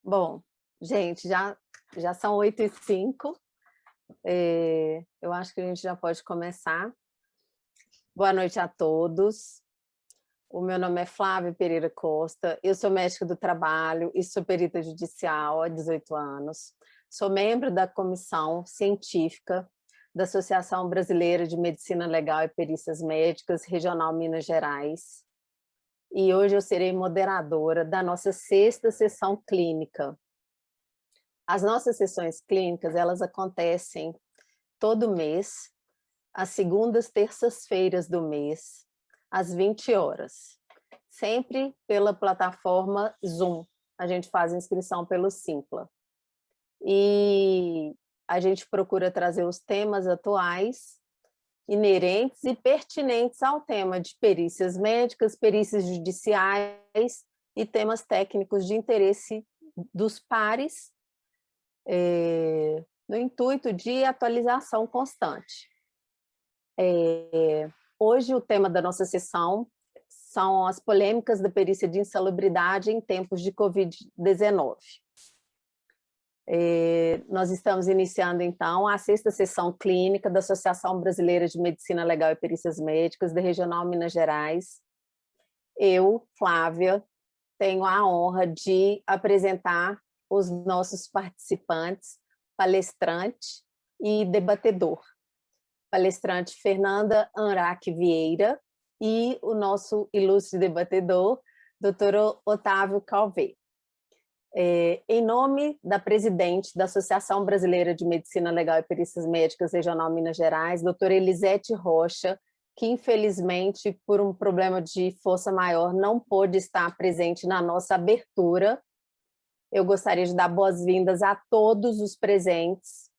Bom, gente, já são 8h05. Eu acho que a gente já pode começar. Boa noite a todos. O meu nome é Flávia Pereira Costa, eu sou médica do trabalho e sou perita judicial há 18 anos. Sou membro da comissão científica da Associação Brasileira de Medicina Legal e Perícias Médicas, Regional Minas Gerais. E hoje eu serei moderadora da nossa 6ª sessão clínica. As nossas sessões clínicas, elas acontecem todo mês, às segundas, terças-feiras do mês, às 20 horas. Sempre pela plataforma Zoom. A gente faz inscrição pelo Simpla. E a gente procura trazer os temas atuais, inerentes e pertinentes ao tema de perícias médicas, perícias judiciais e temas técnicos de interesse dos pares, no intuito de atualização constante. Hoje o tema da nossa sessão são as polêmicas da perícia de insalubridade em tempos de Covid-19. Nós estamos iniciando, então, a 6ª sessão clínica da Associação Brasileira de Medicina Legal e Perícias Médicas da Regional Minas Gerais. Eu, Flávia, tenho a honra de apresentar os nossos participantes, palestrante e debatedor. Palestrante Fernanda Anraque Vieira e o nosso ilustre debatedor, Dr. Otávio Calvé. Em nome da presidente da Associação Brasileira de Medicina Legal e Perícias Médicas Regional Minas Gerais, doutora Elisete Rocha, que infelizmente, por um problema de força maior, não pôde estar presente na nossa abertura. Eu gostaria de dar boas-vindas a todos os presentes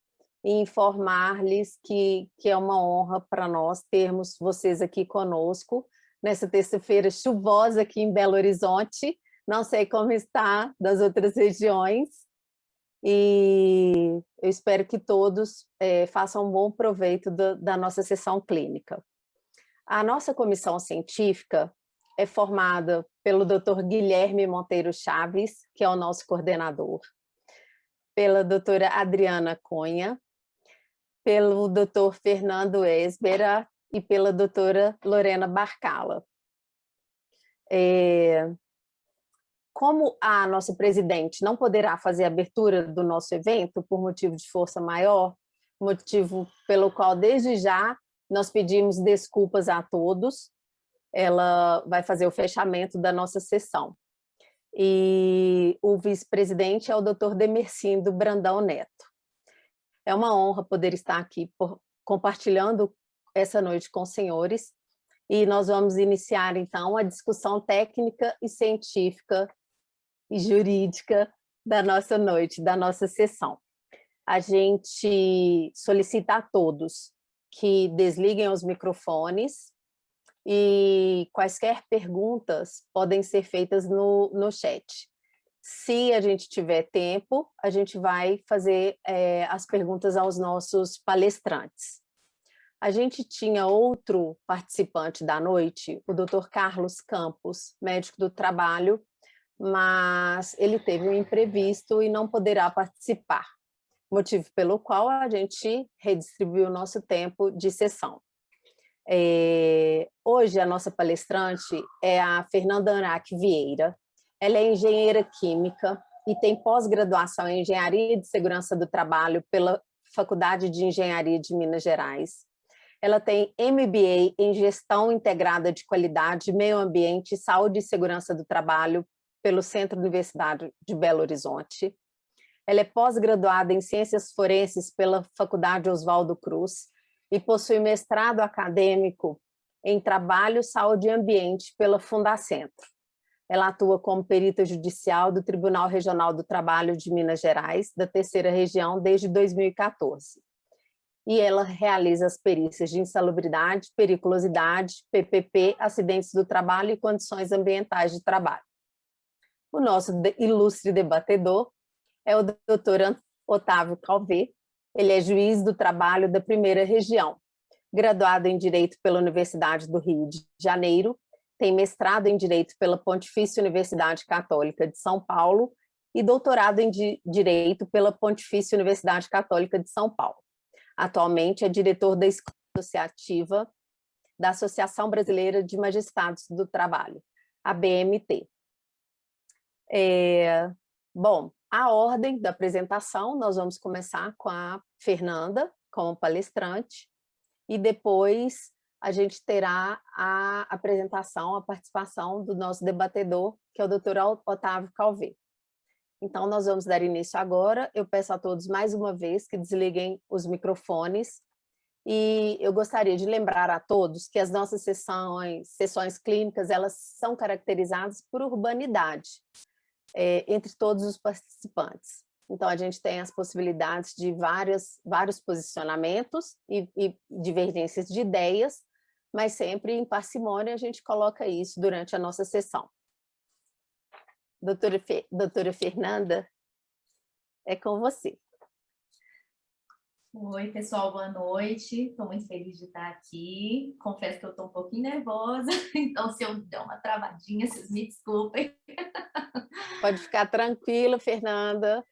e informar-lhes que é uma honra para nós termos vocês aqui conosco, nessa terça-feira chuvosa aqui em Belo Horizonte. Não sei como está das outras regiões, e eu espero que todos façam um bom proveito da nossa sessão clínica. A nossa comissão científica é formada pelo Dr. Guilherme Monteiro Chaves, que é o nosso coordenador, pela doutora Adriana Cunha, pelo Dr. Fernando Esbera e pela doutora Lorena Barcala. Como a nossa presidente não poderá fazer a abertura do nosso evento por motivo de força maior, motivo pelo qual desde já nós pedimos desculpas a todos, ela vai fazer o fechamento da nossa sessão. E o vice-presidente é o Dr. Demercindo Brandão Neto. É uma honra poder estar aqui compartilhando essa noite com os senhores, e nós vamos iniciar então a discussão técnica e científica e jurídica da nossa noite, da nossa sessão. A gente solicita a todos que desliguem os microfones e quaisquer perguntas podem ser feitas no chat. Se a gente tiver tempo, a gente vai fazer as perguntas aos nossos palestrantes. A gente tinha outro participante da noite, o Dr. Carlos Campos, médico do trabalho, mas ele teve um imprevisto e não poderá participar, motivo pelo qual a gente redistribuiu o nosso tempo de sessão. Hoje a nossa palestrante é a Fernanda Anraque Vieira. Ela é engenheira química e tem pós-graduação em Engenharia de Segurança do Trabalho pela Faculdade de Engenharia de Minas Gerais. Ela tem MBA em Gestão Integrada de Qualidade, Meio Ambiente, Saúde e Segurança do Trabalho pelo Centro Universitário de Belo Horizonte. Ela é pós-graduada em Ciências Forenses pela Faculdade Oswaldo Cruz e possui mestrado acadêmico em Trabalho, Saúde e Ambiente pela Fundacentro. Ela atua como perita judicial do Tribunal Regional do Trabalho de Minas Gerais, da 3ª Região, desde 2014. E ela realiza as perícias de insalubridade, periculosidade, PPP, acidentes do trabalho e condições ambientais de trabalho. O nosso ilustre debatedor é o Dr. Otávio Calvé. Ele é juiz do trabalho da 1ª Região, graduado em Direito pela Universidade do Rio de Janeiro, tem mestrado em Direito pela Pontifícia Universidade Católica de São Paulo e doutorado em Direito pela Pontifícia Universidade Católica de São Paulo. Atualmente é diretor da Escola Associativa da Associação Brasileira de Magistrados do Trabalho, a BMT. Bom, a ordem da apresentação, nós vamos começar com a Fernanda, como palestrante, e depois a gente terá a apresentação, a participação do nosso debatedor, que é o Dr. Otávio Calvé. Então, nós vamos dar início agora. Eu peço a todos, mais uma vez, que desliguem os microfones. E eu gostaria de lembrar a todos que as nossas sessões clínicas, elas são caracterizadas por urbanidade entre todos os participantes. Então, a gente tem as possibilidades de vários posicionamentos e divergências de ideias, mas sempre em parcimônia a gente coloca isso durante a nossa sessão. Doutora Fernanda, é com você. Oi, pessoal, boa noite. Estou muito feliz de estar aqui. Confesso que eu estou um pouquinho nervosa, então se eu der uma travadinha, vocês me desculpem. Pode ficar tranquila, Fernanda.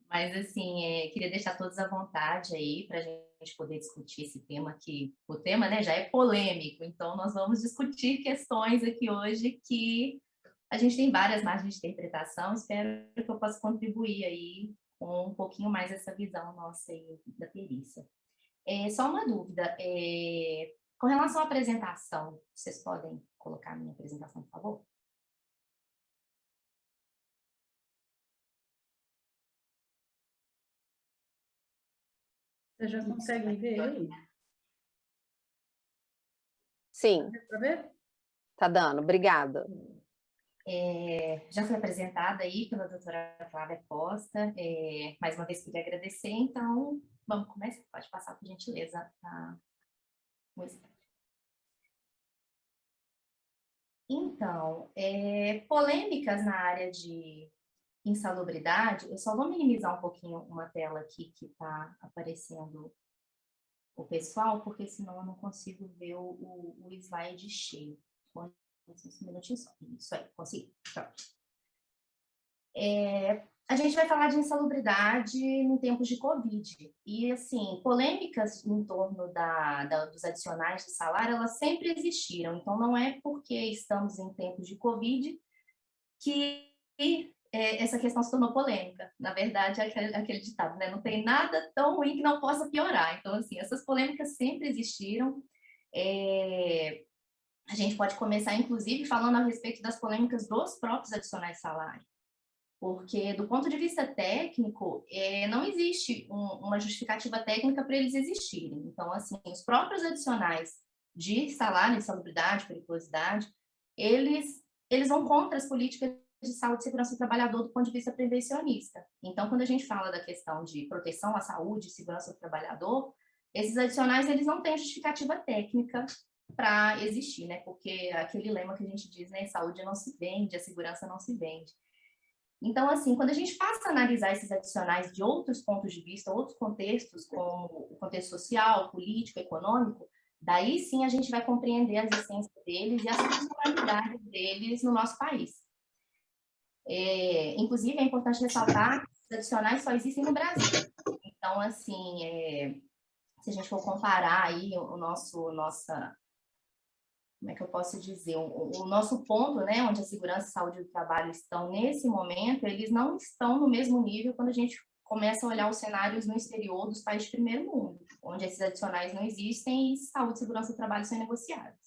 Mas, assim, queria deixar todos à vontade aí para a gente poder discutir esse tema aqui. O tema, né, já é polêmico, então nós vamos discutir questões aqui hoje que a gente tem várias margens de interpretação. Espero que eu possa contribuir aí com um pouquinho mais essa visão nossa aí da perícia. Só uma dúvida, com relação à apresentação, vocês podem colocar a minha apresentação, por favor? Você já consegue ver aí? Sim. Para ver? Tá dando, obrigada. Já foi apresentada aí pela doutora Flávia Costa, mais uma vez queria agradecer, então vamos começar, pode passar por gentileza o slide. Então, polêmicas na área de insalubridade, eu só vou minimizar um pouquinho uma tela aqui que está aparecendo o pessoal, porque senão eu não consigo ver o slide cheio. Um minutinho só. Isso aí, consegui. Pronto. A gente vai falar de insalubridade em tempos de Covid. E, assim, polêmicas em torno dos adicionais de salário, elas sempre existiram. Então, não é porque estamos em tempos de Covid que essa questão se tornou polêmica. Na verdade, é aquele ditado, né? Não tem nada tão ruim que não possa piorar. Então, assim, essas polêmicas sempre existiram. A gente pode começar, inclusive, falando a respeito das polêmicas dos próprios adicionais de salário. Porque, do ponto de vista técnico, não existe uma justificativa técnica para eles existirem. Então, assim, os próprios adicionais de salário, insalubridade, periculosidade, eles vão contra as políticas de saúde e segurança do trabalhador do ponto de vista prevencionista. Então, quando a gente fala da questão de proteção à saúde e segurança do trabalhador, esses adicionais, eles não têm justificativa técnica para existir, né? Porque aquele lema que a gente diz, né? Saúde não se vende, a segurança não se vende. Então, assim, quando a gente passa a analisar esses adicionais de outros pontos de vista, outros contextos, como o contexto social, político, econômico, daí sim a gente vai compreender as essências deles e as funcionalidades deles no nosso país. Inclusive, é importante ressaltar que os adicionais só existem no Brasil. Então, assim, se a gente for comparar aí como é que eu posso dizer, o nosso ponto, né, onde a segurança e saúde do trabalho estão nesse momento, eles não estão no mesmo nível quando a gente começa a olhar os cenários no exterior dos países de primeiro mundo, onde esses adicionais não existem e saúde e segurança do trabalho são negociados.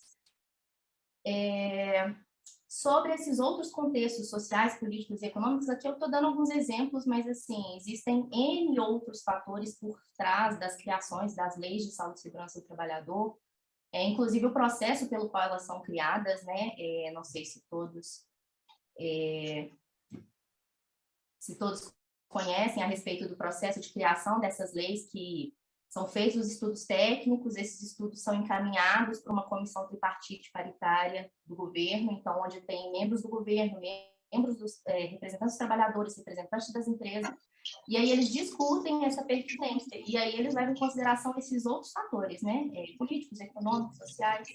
Sobre esses outros contextos sociais, políticos e econômicos, aqui eu estou dando alguns exemplos, mas, assim, existem N outros fatores por trás das criações das leis de saúde e segurança do trabalhador, inclusive o processo pelo qual elas são criadas, né? Não sei se todos conhecem a respeito do processo de criação dessas leis, que são feitos os estudos técnicos, esses estudos são encaminhados para uma comissão tripartite paritária do governo, então, onde tem membros do governo, membros dos representantes dos trabalhadores, representantes das empresas, e aí eles discutem essa pertinência, e aí eles levam em consideração esses outros fatores, né, políticos, econômicos, sociais.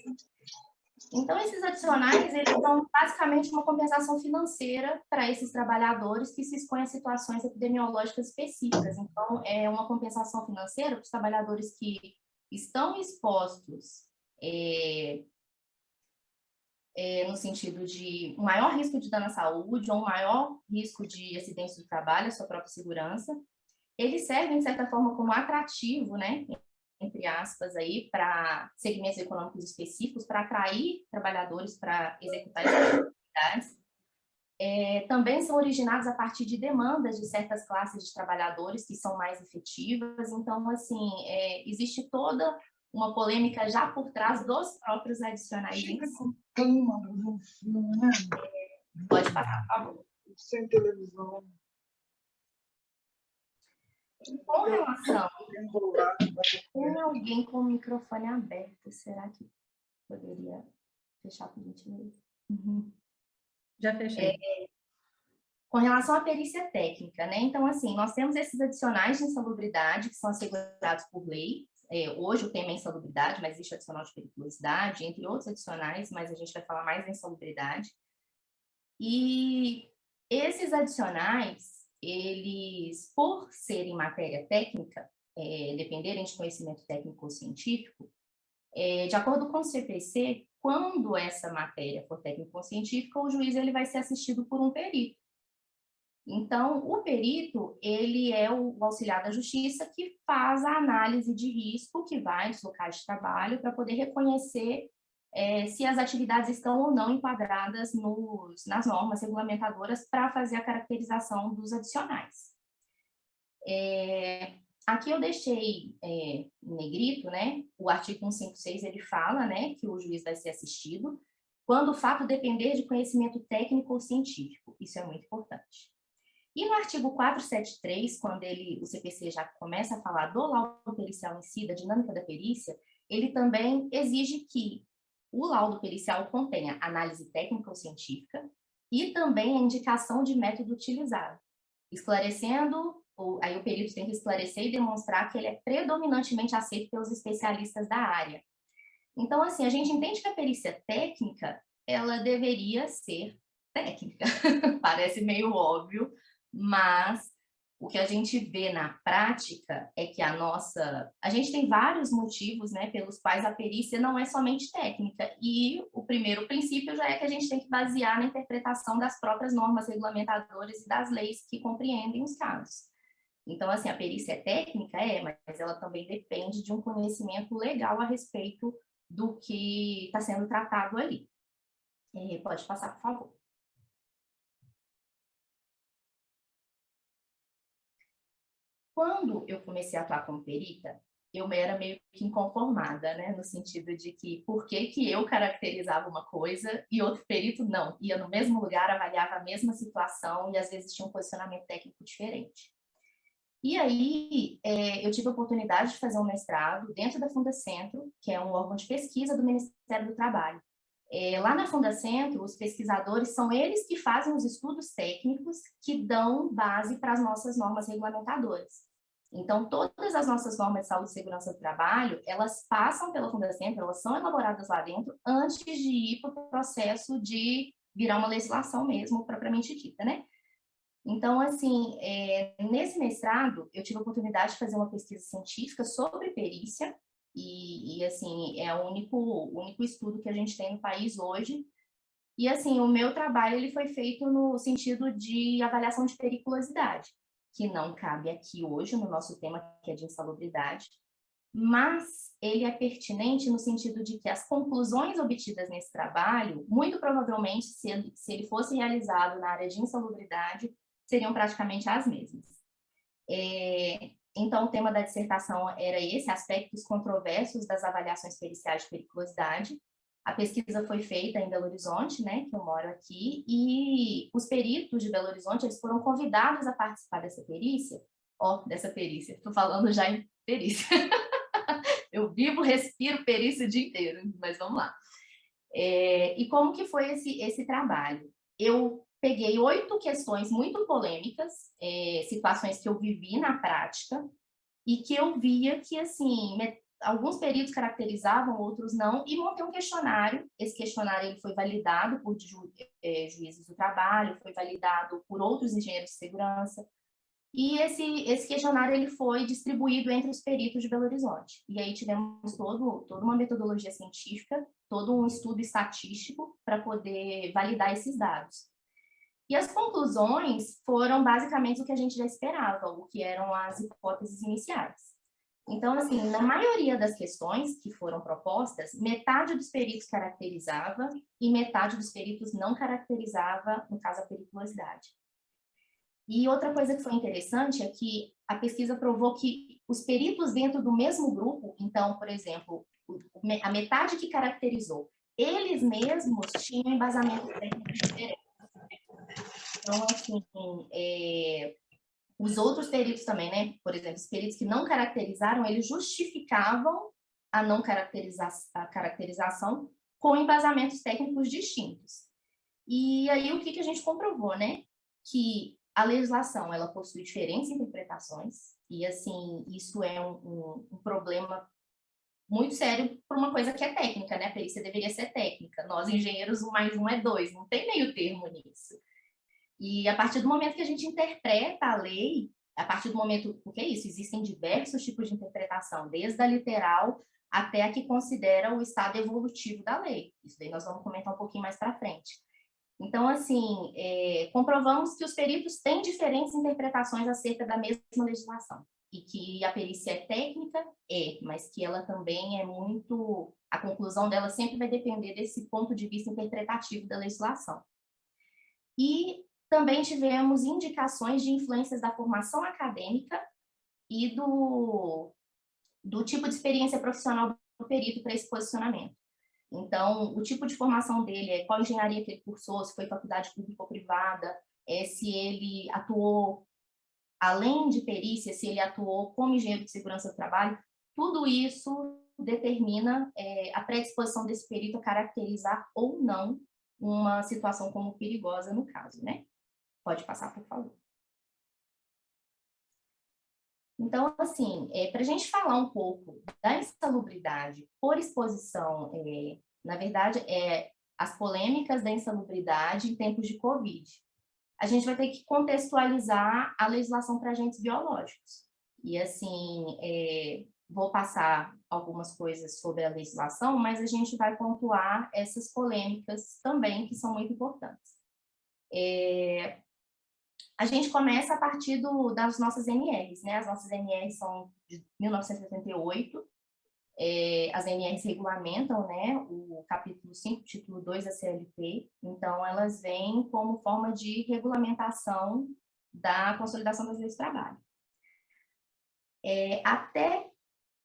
Então, esses adicionais, eles dão basicamente uma compensação financeira para esses trabalhadores que se expõem a situações epidemiológicas específicas. Então, é uma compensação financeira para os trabalhadores que estão expostos no sentido de um maior risco de dano à saúde ou um maior risco de acidente do trabalho, à sua própria segurança. Eles servem, de certa forma, como atrativo, né, entre aspas, aí, para segmentos econômicos específicos, para atrair trabalhadores para executar essas atividades. Também são originados a partir de demandas de certas classes de trabalhadores que são mais efetivas. Então, assim, existe toda uma polêmica já por trás dos próprios adicionais. Pode passar, por favor. Sem televisão. Com relação... Tem alguém com o microfone aberto, será que poderia fechar por gentileza? Já fechei. Com relação à perícia técnica, né? Então, assim, nós temos esses adicionais de insalubridade que são assegurados por lei. Hoje o tema é insalubridade, mas existe adicional de periculosidade, entre outros adicionais, mas a gente vai falar mais da insalubridade. E esses adicionais, eles, por serem matéria técnica, dependerem de conhecimento técnico ou científico, de acordo com o CPC, quando essa matéria for técnico ou científica, o juiz ele vai ser assistido por um perito. Então, o perito, ele é o auxiliar da justiça que faz a análise de risco que vai nos locais de trabalho para poder reconhecer se as atividades estão ou não enquadradas nas normas regulamentadoras para fazer a caracterização dos adicionais. Aqui eu deixei em negrito, né? O artigo 156, ele fala, né, que o juiz vai ser assistido quando o fato depender de conhecimento técnico ou científico. Isso é muito importante. E no artigo 473, quando o CPC já começa a falar do laudo pericial em si, da dinâmica da perícia, ele também exige que o laudo pericial contenha análise técnica ou científica e também a indicação de método utilizado, esclarecendo, aí o perito tem que esclarecer e demonstrar que ele é predominantemente aceito pelos especialistas da área. Então, assim, a gente entende que a perícia técnica, ela deveria ser técnica. Parece meio óbvio, mas o que a gente vê na prática é que a gente tem vários motivos, né, pelos quais a perícia não é somente técnica, e o primeiro princípio já é que a gente tem que basear na interpretação das próprias normas regulamentadoras e das leis que compreendem os casos. Então, assim, a perícia é técnica, mas ela também depende de um conhecimento legal a respeito do que está sendo tratado ali. Pode passar, por favor. Quando eu comecei a atuar como perita, eu era meio que inconformada, né? No sentido de que por que eu caracterizava uma coisa e outro perito não? Ia no mesmo lugar, avaliava a mesma situação e às vezes tinha um posicionamento técnico diferente. E aí, eu tive a oportunidade de fazer um mestrado dentro da Fundacentro, que é um órgão de pesquisa do Ministério do Trabalho. Lá na Fundacentro, os pesquisadores são eles que fazem os estudos técnicos que dão base para as nossas normas regulamentadoras. Então, todas as nossas normas de saúde e segurança do trabalho, elas passam pela Fundacentro, elas são elaboradas lá dentro antes de ir para o processo de virar uma legislação mesmo, propriamente dita, né? Então, assim, nesse mestrado, eu tive a oportunidade de fazer uma pesquisa científica sobre perícia, e assim, é o único estudo que a gente tem no país hoje. E, assim, o meu trabalho ele foi feito no sentido de avaliação de periculosidade, que não cabe aqui hoje no nosso tema, que é de insalubridade, mas ele é pertinente no sentido de que as conclusões obtidas nesse trabalho, muito provavelmente, se ele fosse realizado na área de insalubridade, seriam praticamente as mesmas. Então, o tema da dissertação era esse, aspectos controversos das avaliações periciais de periculosidade. A pesquisa foi feita em Belo Horizonte, né, que eu moro aqui, e os peritos de Belo Horizonte, eles foram convidados a participar dessa perícia. Estou falando já em perícia. Eu vivo, respiro perícia o dia inteiro, mas vamos lá. E como que foi esse trabalho? Eu peguei 8 questões muito polêmicas, situações que eu vivi na prática, e que eu via que, assim, alguns peritos caracterizavam, outros não, e montei um questionário. Esse questionário ele foi validado por juízes do trabalho, foi validado por outros engenheiros de segurança, e esse questionário ele foi distribuído entre os peritos de Belo Horizonte. E aí tivemos toda uma metodologia científica, todo um estudo estatístico para poder validar esses dados. E as conclusões foram basicamente o que a gente já esperava, o que eram as hipóteses iniciais. Então, assim, na maioria das questões que foram propostas, metade dos peritos caracterizava e metade dos peritos não caracterizava, no caso, a periculosidade. E outra coisa que foi interessante é que a pesquisa provou que os peritos dentro do mesmo grupo, então, por exemplo, a metade que caracterizou, eles mesmos tinham embasamento técnico diferente. Então, assim, os outros peritos também, né? Por exemplo, os peritos que não caracterizaram, eles justificavam a não caracterização com embasamentos técnicos distintos. E aí, o que a gente comprovou, né? Que a legislação, ela possui diferentes interpretações, e, assim, isso é um problema muito sério por uma coisa que é técnica, né? A perícia deveria ser técnica. Nós, engenheiros, 1 mais 1 é 2, não tem meio termo nisso. E a partir do momento que a gente interpreta a lei, a partir do momento, porque é isso, existem diversos tipos de interpretação, desde a literal até a que considera o estado evolutivo da lei. Isso daí nós vamos comentar um pouquinho mais para frente. Então, assim, comprovamos que os peritos têm diferentes interpretações acerca da mesma legislação. E que a perícia é técnica, mas que ela também é muito... A conclusão dela sempre vai depender desse ponto de vista interpretativo da legislação. E também tivemos indicações de influências da formação acadêmica e do tipo de experiência profissional do perito para esse posicionamento. Então, o tipo de formação dele é qual engenharia que ele cursou, se foi faculdade pública ou privada, se ele atuou, além de perícia, se ele atuou como engenheiro de segurança do trabalho, tudo isso determina a predisposição desse perito a caracterizar ou não uma situação como perigosa no caso, né? Pode passar, por favor. Então, assim, para a gente falar um pouco da insalubridade por exposição, na verdade, as polêmicas da insalubridade em tempos de Covid, a gente vai ter que contextualizar a legislação para agentes biológicos. E, assim, vou passar algumas coisas sobre a legislação, mas a gente vai pontuar essas polêmicas também, que são muito importantes. A gente começa a partir das nossas NRs, né? As nossas NRs são de 1978, as NRs regulamentam, né, o capítulo 5, título 2 da CLT, então elas vêm como forma de regulamentação da consolidação das leis do trabalho. Até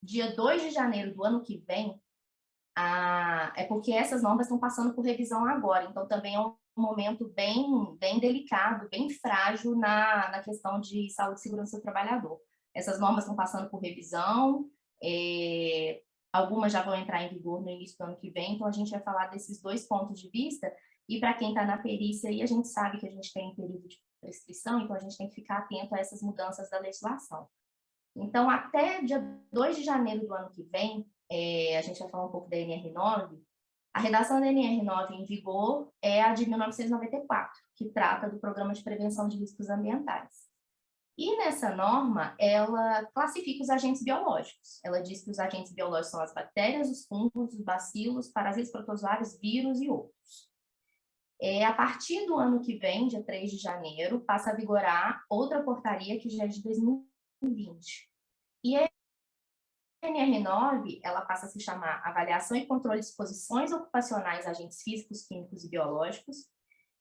dia 2 de janeiro do ano que vem, porque essas normas estão passando por revisão agora, então também é um momento bem delicado, bem frágil na questão de saúde e segurança do trabalhador. Essas normas estão passando por revisão, algumas já vão entrar em vigor no início do ano que vem, então a gente vai falar desses dois pontos de vista, e para quem está na perícia, aí a gente sabe que a gente tem um período de prescrição, então a gente tem que ficar atento a essas mudanças da legislação. Então, até dia 2 de janeiro do ano que vem, a gente vai falar um pouco da NR9, a redação da NR9 em vigor é a de 1994, que trata do Programa de Prevenção de Riscos Ambientais. E nessa norma, ela classifica os agentes biológicos. Ela diz que os agentes biológicos são as bactérias, os fungos, os bacilos, parasitas, protozoários, vírus e outros. A partir do ano que vem, dia 3 de janeiro, passa a vigorar outra portaria que já é de 2020. E a NR9, ela passa a se chamar Avaliação e Controle de Exposições Ocupacionais a Agentes Físicos, Químicos e Biológicos.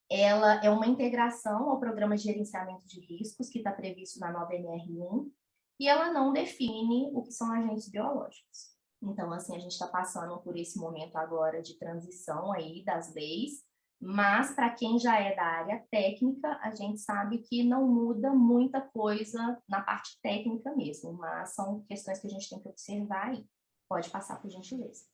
Ela é uma integração ao Programa de Gerenciamento de Riscos, que está previsto na nova NR1, e ela não define o que são agentes biológicos. Então, assim, a gente está passando por esse momento agora de transição aí das leis, mas para quem já é da área técnica, a gente sabe que não muda muita coisa na parte técnica mesmo, mas são questões que a gente tem que observar aí. Pode passar, por gentileza.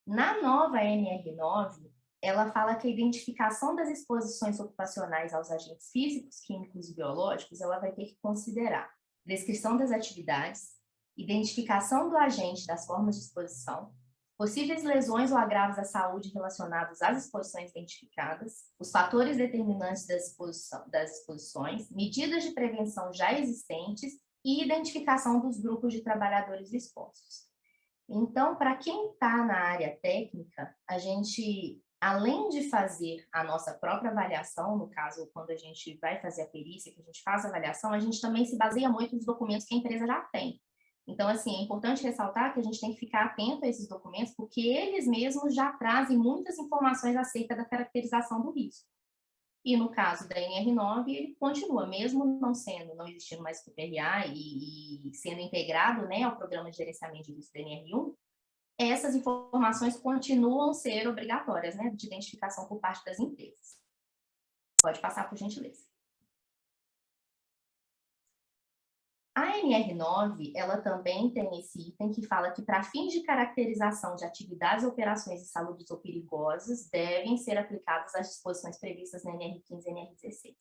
Na nova NR9, ela fala que a identificação das exposições ocupacionais aos agentes físicos, químicos e biológicos, ela vai ter que considerar descrição das atividades, identificação do agente das formas de exposição, possíveis lesões ou agravos à saúde relacionados às exposições identificadas, os fatores determinantes das exposições, medidas de prevenção já existentes e identificação dos grupos de trabalhadores expostos. Então, para quem está na área técnica, a gente, além de fazer a nossa própria avaliação, no caso, quando a gente vai fazer a perícia, que a gente faz a avaliação, a gente também se baseia muito nos documentos que a empresa já tem. Então, assim, é importante ressaltar que a gente tem que ficar atento a esses documentos, porque eles mesmos já trazem muitas informações acerca da caracterização do risco. E no caso da NR9, ele continua, mesmo não existindo mais o PRA e sendo integrado, né, ao Programa de Gerenciamento de Risco da NR1, essas informações continuam a ser obrigatórias, né, de identificação por parte das empresas. Pode passar, por gentileza. A NR9, ela também tem esse item que fala que, para fins de caracterização de atividades ou operações insalubres ou perigosas, devem ser aplicadas as disposições previstas na NR15 e NR16.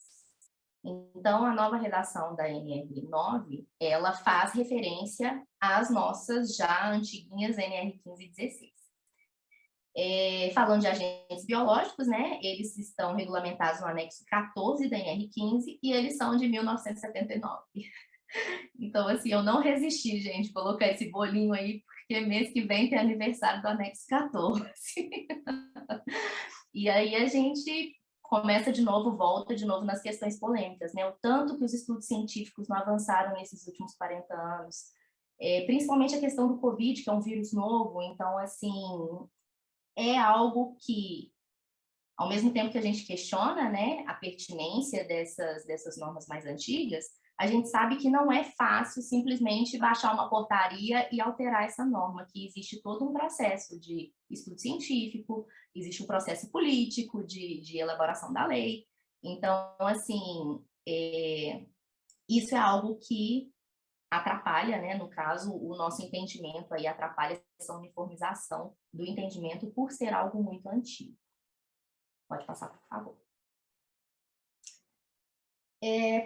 Então, a nova redação da NR9, ela faz referência às nossas já antiguinhas NR15 e 16. Falando de agentes biológicos, né, eles estão regulamentados no anexo 14 da NR15 e eles são de 1979. Então, assim, eu não resisti, gente, colocar esse bolinho aí, porque mês que vem tem aniversário do anexo 14. E aí a gente começa de novo, volta de novo nas questões polêmicas, né? O tanto que os estudos científicos não avançaram nesses últimos 40 anos, principalmente a questão do Covid, que é um vírus novo. Então, assim, é algo que, ao mesmo tempo que a gente questiona, né, a pertinência dessas normas mais antigas, a gente sabe que não é fácil simplesmente baixar uma portaria e alterar essa norma, que existe todo um processo de estudo científico, existe um processo político de elaboração da lei. Então, assim, isso é algo que atrapalha, né, no caso, o nosso entendimento, aí atrapalha essa uniformização do entendimento por ser algo muito antigo. Pode passar, por favor.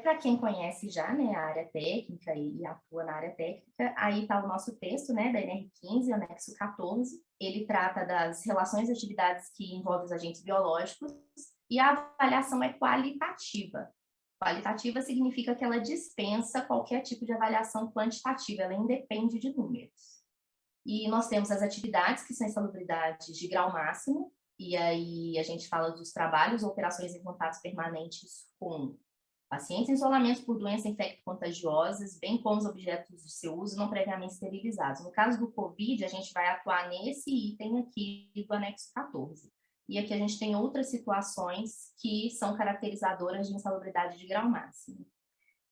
Para quem conhece já, né, a área técnica e atua na área técnica, aí está o nosso texto, né, da NR15, anexo 14. Ele trata das relações e atividades que envolvem os agentes biológicos e a avaliação é qualitativa. Qualitativa significa que ela dispensa qualquer tipo de avaliação quantitativa, ela independe de números. E nós temos as atividades que são insalubridades de grau máximo, e aí a gente fala dos trabalhos ou operações em contatos permanentes com pacientes em isolamento por doenças infecto-contagiosas, bem como os objetos de seu uso não previamente esterilizados. No caso do COVID, a gente vai atuar nesse item aqui do anexo 14. E aqui a gente tem outras situações que são caracterizadoras de insalubridade de grau máximo.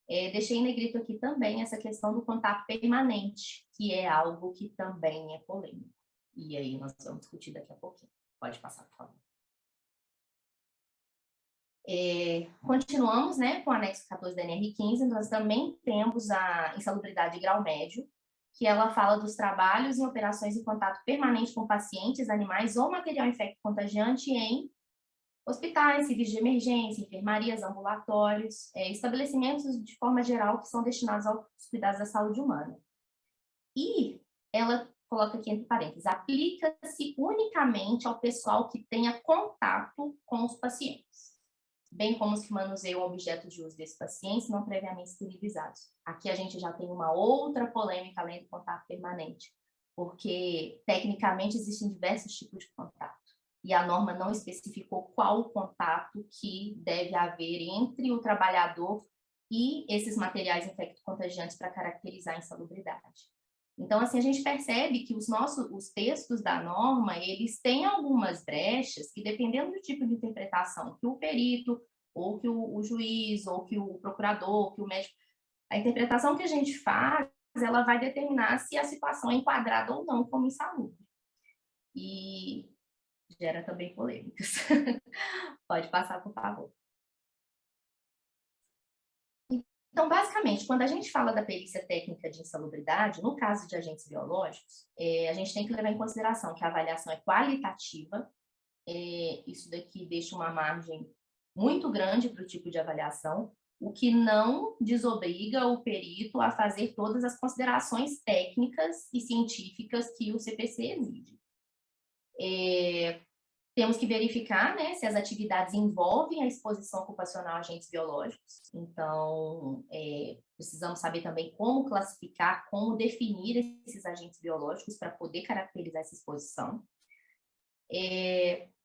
Deixei em negrito aqui também essa questão do contato permanente, que é algo que também é polêmico. E aí nós vamos discutir daqui a pouquinho. Pode passar, por favor. Continuamos, né, com o anexo 14 da NR15, nós também temos a insalubridade de grau médio, que ela fala dos trabalhos e operações em contato permanente com pacientes, animais ou material infecto-contagiante em hospitais, serviços de emergência, enfermarias, ambulatórios, estabelecimentos de forma geral que são destinados aos cuidados da saúde humana. E ela coloca aqui entre parênteses, aplica-se unicamente ao pessoal que tenha contato com os pacientes, bem como os que manuseiam objetos de uso desses pacientes não previamente esterilizados. Aqui a gente já tem uma outra polêmica além do contato permanente, porque tecnicamente existem diversos tipos de contato, e a norma não especificou qual o contato que deve haver entre o trabalhador e esses materiais infecto-contagiantes para caracterizar a insalubridade. Então, assim, a gente percebe que os textos da norma, eles têm algumas brechas que, dependendo do tipo de interpretação que o perito, ou que o juiz, ou que o procurador, que o médico, a interpretação que a gente faz, ela vai determinar se a situação é enquadrada ou não como insalubre. E gera também polêmicas. Pode passar, por favor. Então, basicamente, quando a gente fala da perícia técnica de insalubridade, no caso de agentes biológicos, a gente tem que levar em consideração que a avaliação é qualitativa, isso daqui deixa uma margem muito grande para o tipo de avaliação, o que não desobriga o perito a fazer todas as considerações técnicas e científicas que o CPC exige. Temos que verificar, né, se as atividades envolvem a exposição ocupacional a agentes biológicos. Então, precisamos saber também como classificar, como definir esses agentes biológicos para poder caracterizar essa exposição.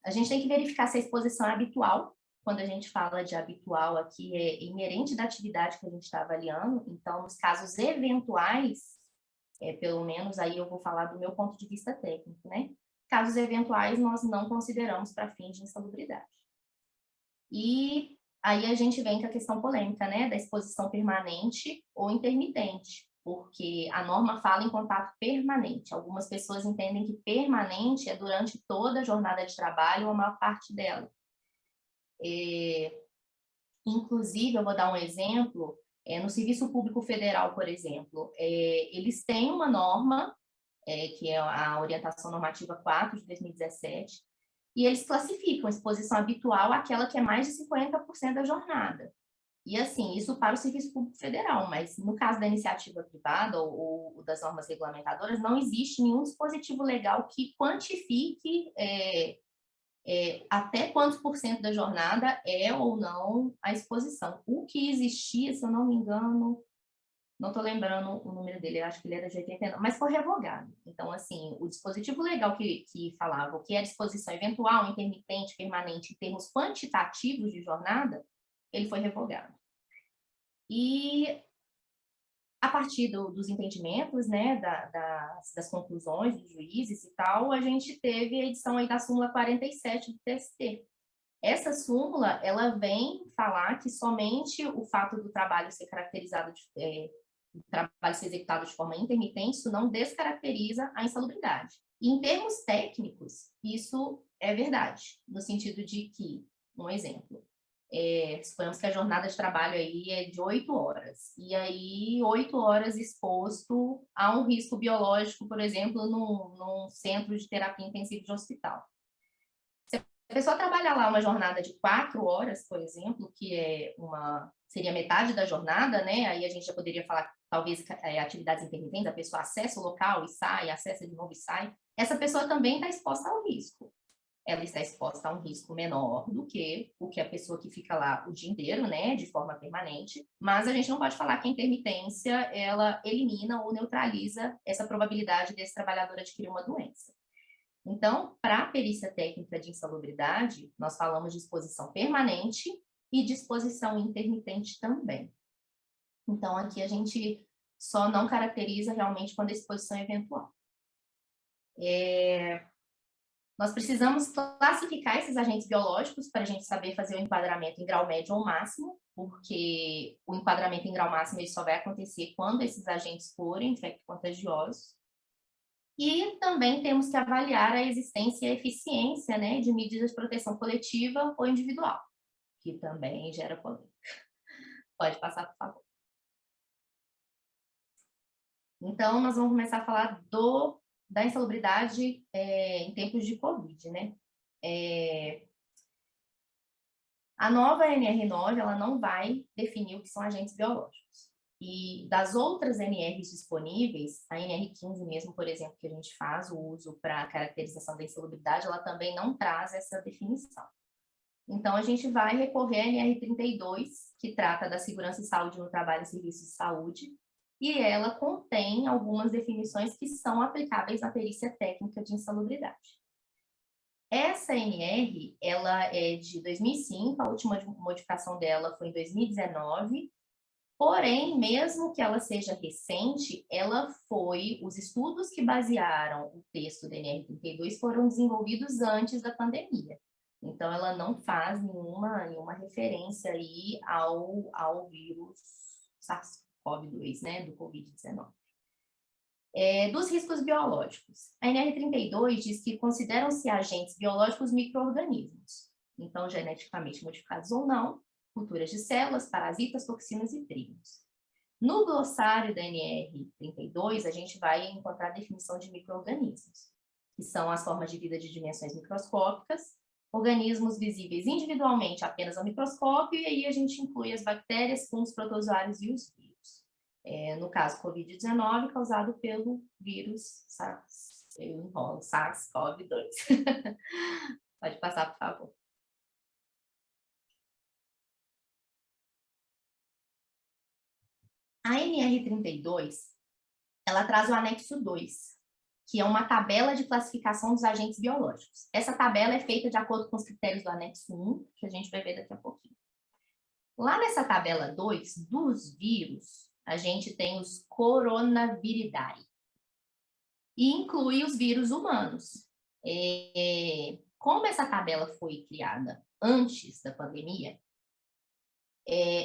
A gente tem que verificar se a exposição é habitual. Quando a gente fala de habitual aqui, é inerente da atividade que a gente está avaliando. Então, nos casos eventuais, pelo menos aí eu vou falar do meu ponto de vista técnico, né? Casos eventuais nós não consideramos para fins de insalubridade. E aí a gente vem com a questão polêmica, né, da exposição permanente ou intermitente, porque a norma fala em contato permanente. Algumas pessoas entendem que permanente é durante toda a jornada de trabalho ou a maior parte dela. Inclusive, eu vou dar um exemplo, no Serviço Público Federal, por exemplo, eles têm uma norma, que é a Orientação Normativa 4 de 2017, e eles classificam a exposição habitual aquela que é mais de 50% da jornada. E, assim, isso para o Serviço Público Federal, mas no caso da iniciativa privada ou das normas regulamentadoras, não existe nenhum dispositivo legal que quantifique até quantos por cento da jornada é ou não a exposição. O que existia, se eu não me engano, não estou lembrando o número dele, eu acho que ele era de 89, mas foi revogado. Então, assim, o dispositivo legal que falava o que é disposição eventual, intermitente, permanente, em termos quantitativos de jornada, ele foi revogado. E, a partir dos entendimentos, né, das conclusões dos juízes e tal, a gente teve a edição aí da súmula 47 do TST. Essa súmula, ela vem falar que somente o fato do trabalho ser caracterizado o trabalho ser executado de forma intermitente, isso não descaracteriza a insalubridade. E, em termos técnicos, isso é verdade, no sentido de que, um exemplo, suponhamos que a jornada de trabalho aí é de 8 horas, e aí 8 horas exposto a um risco biológico, por exemplo, num centro de terapia intensiva de hospital. Se a pessoa trabalhar lá uma jornada de 4 horas, por exemplo, que seria metade da jornada, né? Aí a gente já poderia falar, talvez, atividades intermitentes, a pessoa acessa o local e sai, acessa de novo e sai. Essa pessoa também está exposta ao risco. Ela está exposta a um risco menor do que o que a pessoa que fica lá o dia inteiro, né, de forma permanente, mas a gente não pode falar que a intermitência, ela elimina ou neutraliza essa probabilidade desse trabalhador adquirir uma doença. Então, para a perícia técnica de insalubridade, nós falamos de exposição permanente e de exposição intermitente também. Então, aqui a gente só não caracteriza realmente quando a exposição é eventual. Nós precisamos classificar esses agentes biológicos para a gente saber fazer o enquadramento em grau médio ou máximo, porque o enquadramento em grau máximo ele só vai acontecer quando esses agentes forem infecto-contagiosos. E também temos que avaliar a existência e a eficiência, né, de medidas de proteção coletiva ou individual, que também gera polêmica. Pode passar, por favor. Então, nós vamos começar a falar da insalubridade em tempos de Covid, né? A nova NR9, ela não vai definir o que são agentes biológicos. E das outras NRs disponíveis, a NR15 mesmo, por exemplo, que a gente faz o uso para a caracterização da insalubridade, ela também não traz essa definição. Então, a gente vai recorrer à NR32, que trata da segurança e saúde no trabalho e serviços de saúde, e ela contém algumas definições que são aplicáveis na perícia técnica de insalubridade. Essa NR, ela é de 2005, a última modificação dela foi em 2019, porém, mesmo que ela seja recente, os estudos que basearam o texto da NR32 foram desenvolvidos antes da pandemia. Então, ela não faz nenhuma referência aí ao vírus SARS-CoV-2, né, do Covid-19. Dos riscos biológicos. A NR32 diz que consideram-se agentes biológicos micro-organismos, então geneticamente modificados ou não, culturas de células, parasitas, toxinas e tríons. No glossário da NR32, a gente vai encontrar a definição de micro-organismos, que são as formas de vida de dimensões microscópicas, organismos visíveis individualmente apenas ao microscópio, e aí a gente inclui as bactérias, fungos, protozoários e os vírus. No caso, Covid-19, causado pelo vírus SARS-CoV-2. Pode passar, por favor. A NR32, ela traz o anexo 2, que é uma tabela de classificação dos agentes biológicos. Essa tabela é feita de acordo com os critérios do anexo 1, que a gente vai ver daqui a pouquinho. Lá nessa tabela 2, dos vírus, a gente tem os coronaviridae, e inclui os vírus humanos. Como essa tabela foi criada antes da pandemia,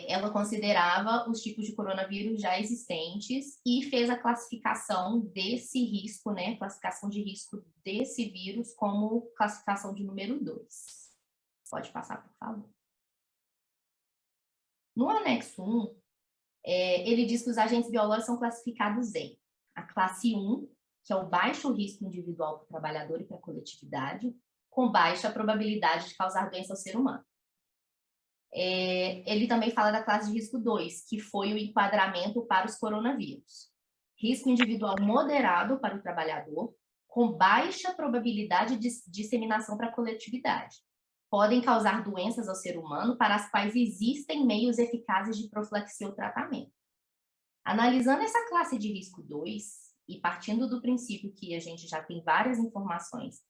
ela considerava os tipos de coronavírus já existentes e fez a classificação desse risco, né? Classificação de risco desse vírus como classificação de número 2. Pode passar, por favor. No anexo 1, ele diz que os agentes biológicos são classificados em a classe 1, que é o baixo risco individual para o trabalhador e para a coletividade, com baixa probabilidade de causar doença ao ser humano. Ele também fala da classe de risco 2, que foi o enquadramento para os coronavírus. Risco individual moderado para o trabalhador, com baixa probabilidade de disseminação para a coletividade. Podem causar doenças ao ser humano para as quais existem meios eficazes de profilaxia ou tratamento. Analisando essa classe de risco 2, e partindo do princípio que a gente já tem várias informações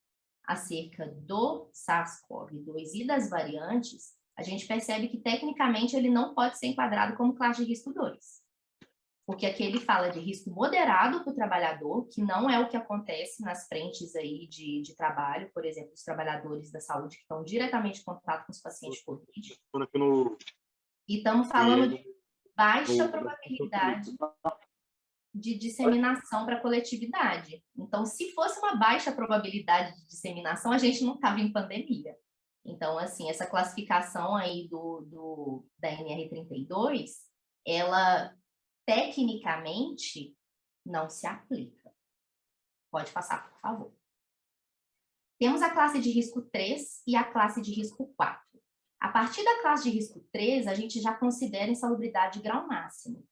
acerca do SARS-CoV-2 e das variantes, a gente percebe que, tecnicamente, ele não pode ser enquadrado como classe de risco 2. Porque aqui ele fala de risco moderado para o trabalhador, que não é o que acontece nas frentes aí de trabalho, por exemplo, os trabalhadores da saúde que estão diretamente em contato com os pacientes COVID. E estamos falando de baixa probabilidade de disseminação para a coletividade. Então, se fosse uma baixa probabilidade de disseminação, a gente não estava em pandemia. Então, assim, essa classificação aí da NR32, ela, tecnicamente, não se aplica. Pode passar, por favor. Temos a classe de risco 3 e a classe de risco 4. A partir da classe de risco 3, a gente já considera insalubridade de grau máximo.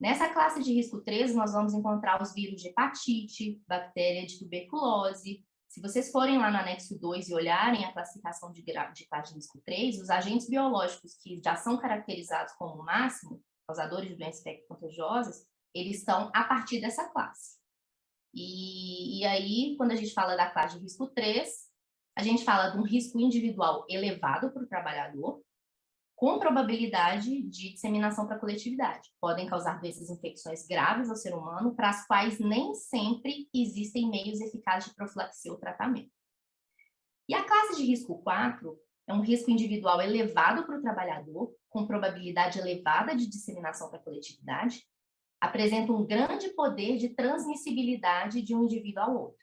Nessa classe de risco 3, nós vamos encontrar os vírus de hepatite, bactéria de tuberculose. Se vocês forem lá no anexo 2 e olharem a classificação de classe de risco 3, os agentes biológicos que já são caracterizados como máximo, causadores de doenças infecto-contagiosas, eles estão a partir dessa classe. E aí, quando a gente fala da classe de risco 3, a gente fala de um risco individual elevado para o trabalhador, com probabilidade de disseminação para a coletividade. Podem causar doenças e infecções graves ao ser humano, para as quais nem sempre existem meios eficazes de profilaxia ou tratamento. E a classe de risco 4 é um risco individual elevado para o trabalhador, com probabilidade elevada de disseminação para a coletividade, apresenta um grande poder de transmissibilidade de um indivíduo ao outro.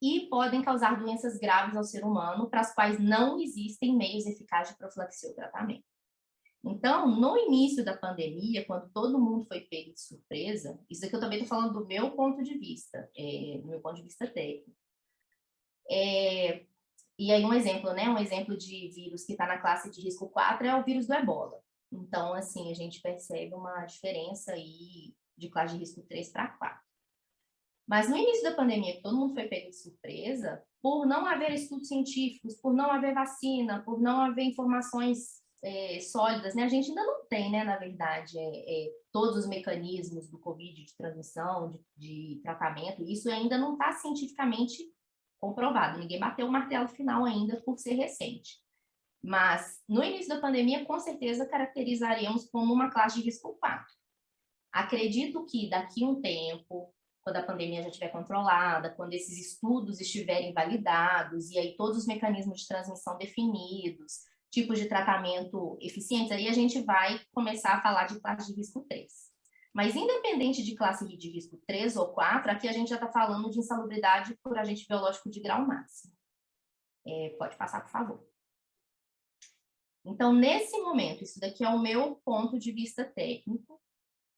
E podem causar doenças graves ao ser humano, para as quais não existem meios eficazes de profilaxia ou tratamento. Então, no início da pandemia, quando todo mundo foi pego de surpresa, isso aqui eu também estou falando do meu ponto de vista, do meu ponto de vista técnico. E aí um exemplo, né? Um exemplo de vírus que está na classe de risco 4 é o vírus do Ebola. Então, assim, a gente percebe uma diferença aí de classe de risco 3 para 4. Mas no início da pandemia, que todo mundo foi pego de surpresa, por não haver estudos científicos, por não haver vacina, por não haver informações sólidas, né? A gente ainda não tem, né, na verdade, todos os mecanismos do Covid de transmissão, de tratamento, isso ainda não está cientificamente comprovado. Ninguém bateu o martelo final ainda por ser recente. Mas, no início da pandemia, com certeza caracterizaríamos como uma classe de risco 4. Acredito que daqui a um tempo, quando a pandemia já estiver controlada, quando esses estudos estiverem validados, e aí todos os mecanismos de transmissão definidos, tipos de tratamento eficientes, aí a gente vai começar a falar de classe de risco 3. Mas independente de classe de risco 3 ou 4, aqui a gente já está falando de insalubridade por agente biológico de grau máximo. Pode passar, por favor. Então, nesse momento, isso daqui é o meu ponto de vista técnico.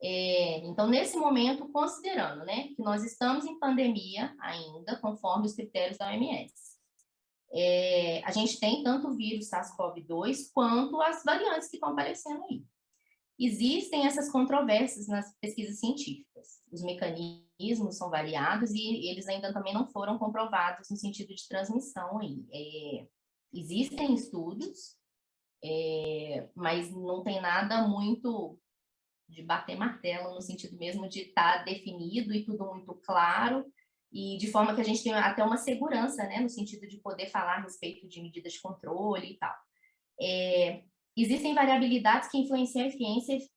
Então, nesse momento, considerando, né, que nós estamos em pandemia ainda, conforme os critérios da OMS, a gente tem tanto o vírus SARS-CoV-2 quanto as variantes que estão aparecendo aí. Existem essas controvérsias nas pesquisas científicas. Os mecanismos são variados e eles ainda também não foram comprovados no sentido de transmissão aí. Existem estudos, mas não tem nada muito de bater martelo, no sentido mesmo de estar definido e tudo muito claro, e de forma que a gente tenha até uma segurança, né, no sentido de poder falar a respeito de medidas de controle e tal. Existem variabilidades que influenciam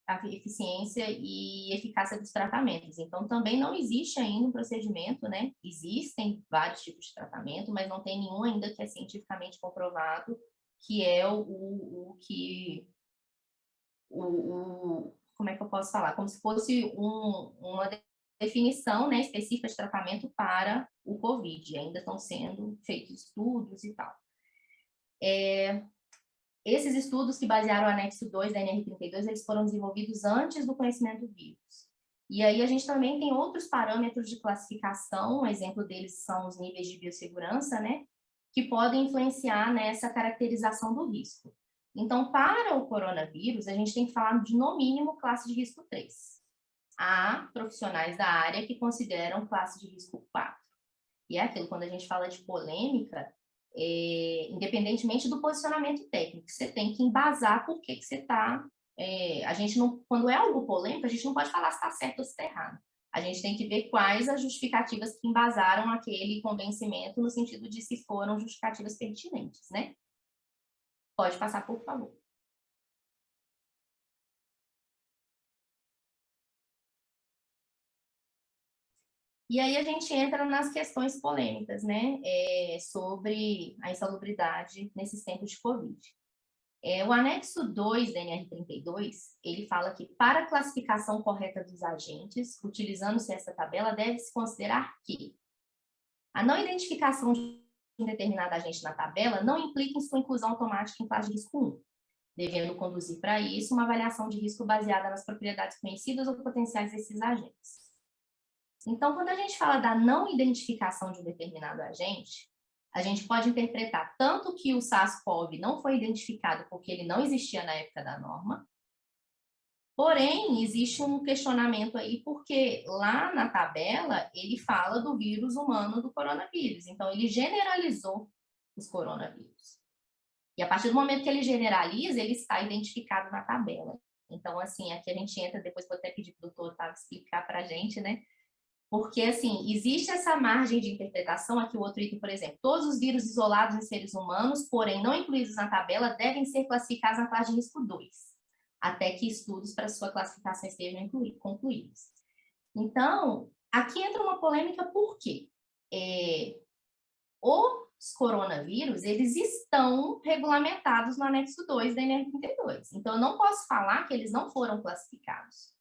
a eficiência e eficácia dos tratamentos. Então, também não existe ainda um procedimento, né? Existem vários tipos de tratamento, mas não tem nenhum ainda que é cientificamente comprovado, que é como é que eu posso falar? Como se fosse uma definição, né, específica de tratamento para o COVID. Ainda estão sendo feitos estudos e tal. Esses estudos que basearam o anexo 2 da NR32, eles foram desenvolvidos antes do conhecimento do vírus. E aí a gente também tem outros parâmetros de classificação, um exemplo deles são os níveis de biossegurança, né, que podem influenciar nessa caracterização do risco. Então, para o coronavírus, a gente tem que falar de, no mínimo, classe de risco 3. Há profissionais da área que consideram classe de risco 4. E é aquilo, quando a gente fala de polêmica, independentemente do posicionamento técnico, você tem que embasar por que você está... a gente não, quando é algo polêmico, a gente não pode falar se está certo ou se está errado. A gente tem que ver quais as justificativas que embasaram aquele convencimento, no sentido de se foram justificativas pertinentes, né? Pode passar, por favor. E aí a gente entra nas questões polêmicas, né, sobre a insalubridade nesses tempos de Covid. O anexo 2 da NR32, ele fala que para a classificação correta dos agentes, utilizando-se essa tabela, deve-se considerar que a não identificação de um determinado agente na tabela não implica em sua inclusão automática em classe de risco 1, devendo conduzir para isso uma avaliação de risco baseada nas propriedades conhecidas ou potenciais desses agentes. Então, quando a gente fala da não identificação de um determinado agente, a gente pode interpretar tanto que o SARS-CoV não foi identificado porque ele não existia na época da norma, porém, existe um questionamento aí porque lá na tabela ele fala do vírus humano do coronavírus, então ele generalizou os coronavírus. E a partir do momento que ele generaliza, ele está identificado na tabela. Então, assim, aqui a gente entra, depois vou até pedir para o doutor Otávio explicar para a gente, né? Porque, assim, existe essa margem de interpretação, aqui o outro item, por exemplo, todos os vírus isolados em seres humanos, porém não incluídos na tabela, devem ser classificados na classe de risco 2, até que estudos para sua classificação estejam concluídos. Então, aqui entra uma polêmica, por quê? Os coronavírus, eles estão regulamentados no anexo 2 da NR32, então eu não posso falar que eles não foram classificados.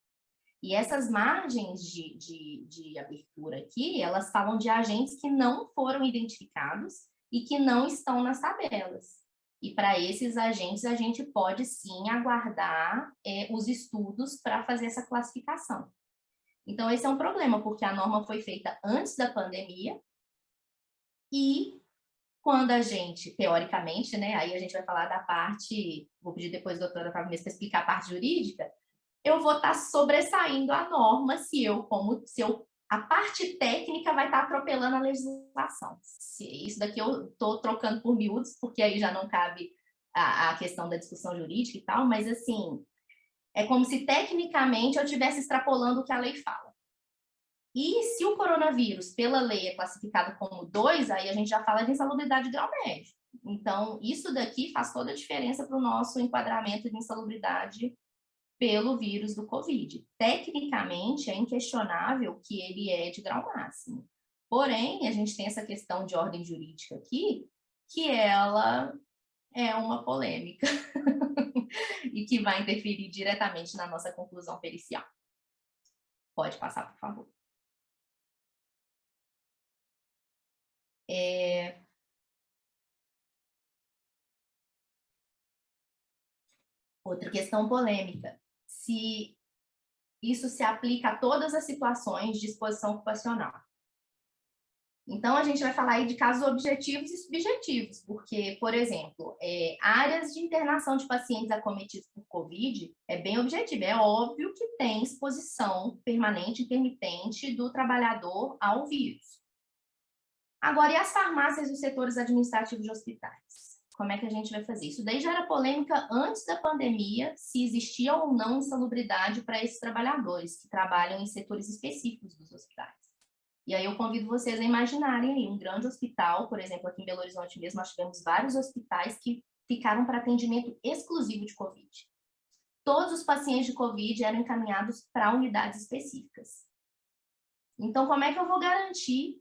E essas margens de abertura aqui, elas falam de agentes que não foram identificados e que não estão nas tabelas. E para esses agentes, a gente pode sim aguardar os estudos para fazer essa classificação. Então, esse é um problema, porque a norma foi feita antes da pandemia e quando a gente, teoricamente, né, aí a gente vai falar da parte, vou pedir depois a doutora Fábio para explicar a parte jurídica, eu vou estar sobressaindo a norma a parte técnica vai estar atropelando a legislação. Isso daqui eu estou trocando por miúdos, porque aí já não cabe a questão da discussão jurídica e tal, mas assim, é como se tecnicamente eu estivesse extrapolando o que a lei fala. E se o coronavírus, pela lei, é classificado como 2, aí a gente já fala de insalubridade grau médio. Então, isso daqui faz toda a diferença para o nosso enquadramento de insalubridade pelo vírus do Covid. Tecnicamente, é inquestionável que ele é de grau máximo. Porém, a gente tem essa questão de ordem jurídica aqui, que ela é uma polêmica e que vai interferir diretamente na nossa conclusão pericial. Pode passar, por favor. Outra questão polêmica. Se isso se aplica a todas as situações de exposição ocupacional. Então, a gente vai falar aí de casos objetivos e subjetivos, porque, por exemplo, áreas de internação de pacientes acometidos por Covid é bem objetivo, é óbvio que tem exposição permanente, intermitente do trabalhador ao vírus. Agora, e as farmácias e os setores administrativos de hospitais? Como é que a gente vai fazer? Isso daí já era polêmica antes da pandemia, se existia ou não insalubridade para esses trabalhadores que trabalham em setores específicos dos hospitais. E aí eu convido vocês a imaginarem aí um grande hospital, por exemplo, aqui em Belo Horizonte mesmo, nós tivemos vários hospitais que ficaram para atendimento exclusivo de Covid. Todos os pacientes de Covid eram encaminhados para unidades específicas. Então, como é que eu vou garantir,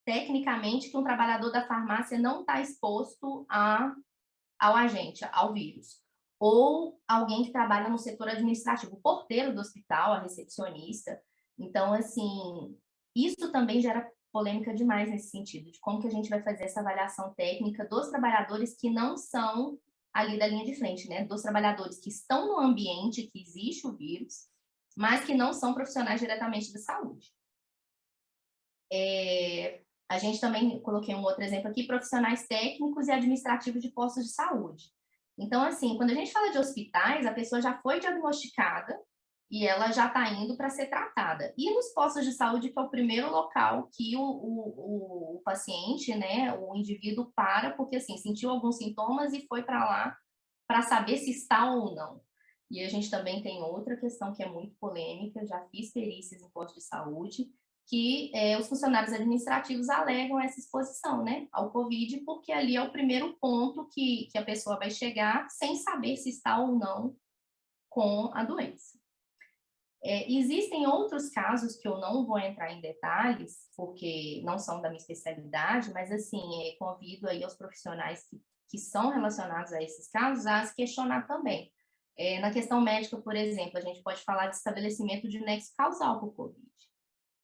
tecnicamente, que um trabalhador da farmácia não está exposto ao agente, ao vírus? Ou alguém que trabalha no setor administrativo, o porteiro do hospital, a recepcionista. Então, assim, isso também gera polêmica demais nesse sentido, de como que a gente vai fazer essa avaliação técnica dos trabalhadores que não são ali da linha de frente, né? Dos trabalhadores que estão no ambiente que existe o vírus, mas que não são profissionais diretamente da saúde. A gente também, coloquei um outro exemplo aqui, profissionais técnicos e administrativos de postos de saúde. Então, assim, quando a gente fala de hospitais, a pessoa já foi diagnosticada e ela já está indo para ser tratada. E nos postos de saúde, que é o primeiro local que o paciente, né, o indivíduo para, porque assim, sentiu alguns sintomas e foi para lá para saber se está ou não. E a gente também tem outra questão que é muito polêmica, já fiz perícias em postos de saúde, que os funcionários administrativos alegam essa exposição, né, ao Covid, porque ali é o primeiro ponto que a pessoa vai chegar sem saber se está ou não com a doença. Existem outros casos que eu não vou entrar em detalhes, porque não são da minha especialidade, mas assim, convido aí aos profissionais que são relacionados a esses casos a se questionar também. Na questão médica, por exemplo, a gente pode falar de estabelecimento de nexo causal para o Covid.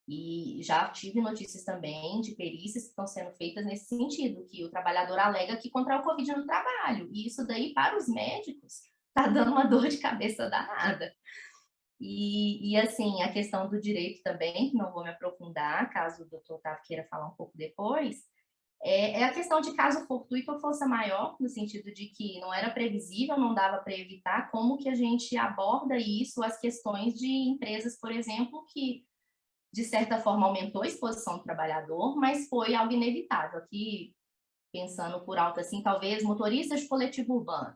E já tive notícias também de perícias que estão sendo feitas nesse sentido, que o trabalhador alega que contraiu o Covid no trabalho, e isso daí, para os médicos, está dando uma dor de cabeça danada. E assim, a questão do direito também, que não vou me aprofundar, caso o doutor Otávio queira falar um pouco depois, é a questão de caso fortuito ou força maior, no sentido de que não era previsível, não dava para evitar, como que a gente aborda isso, as questões de empresas, por exemplo, que de certa forma aumentou a exposição do trabalhador, mas foi algo inevitável. Aqui, pensando por alto assim, talvez motoristas de coletivo urbano,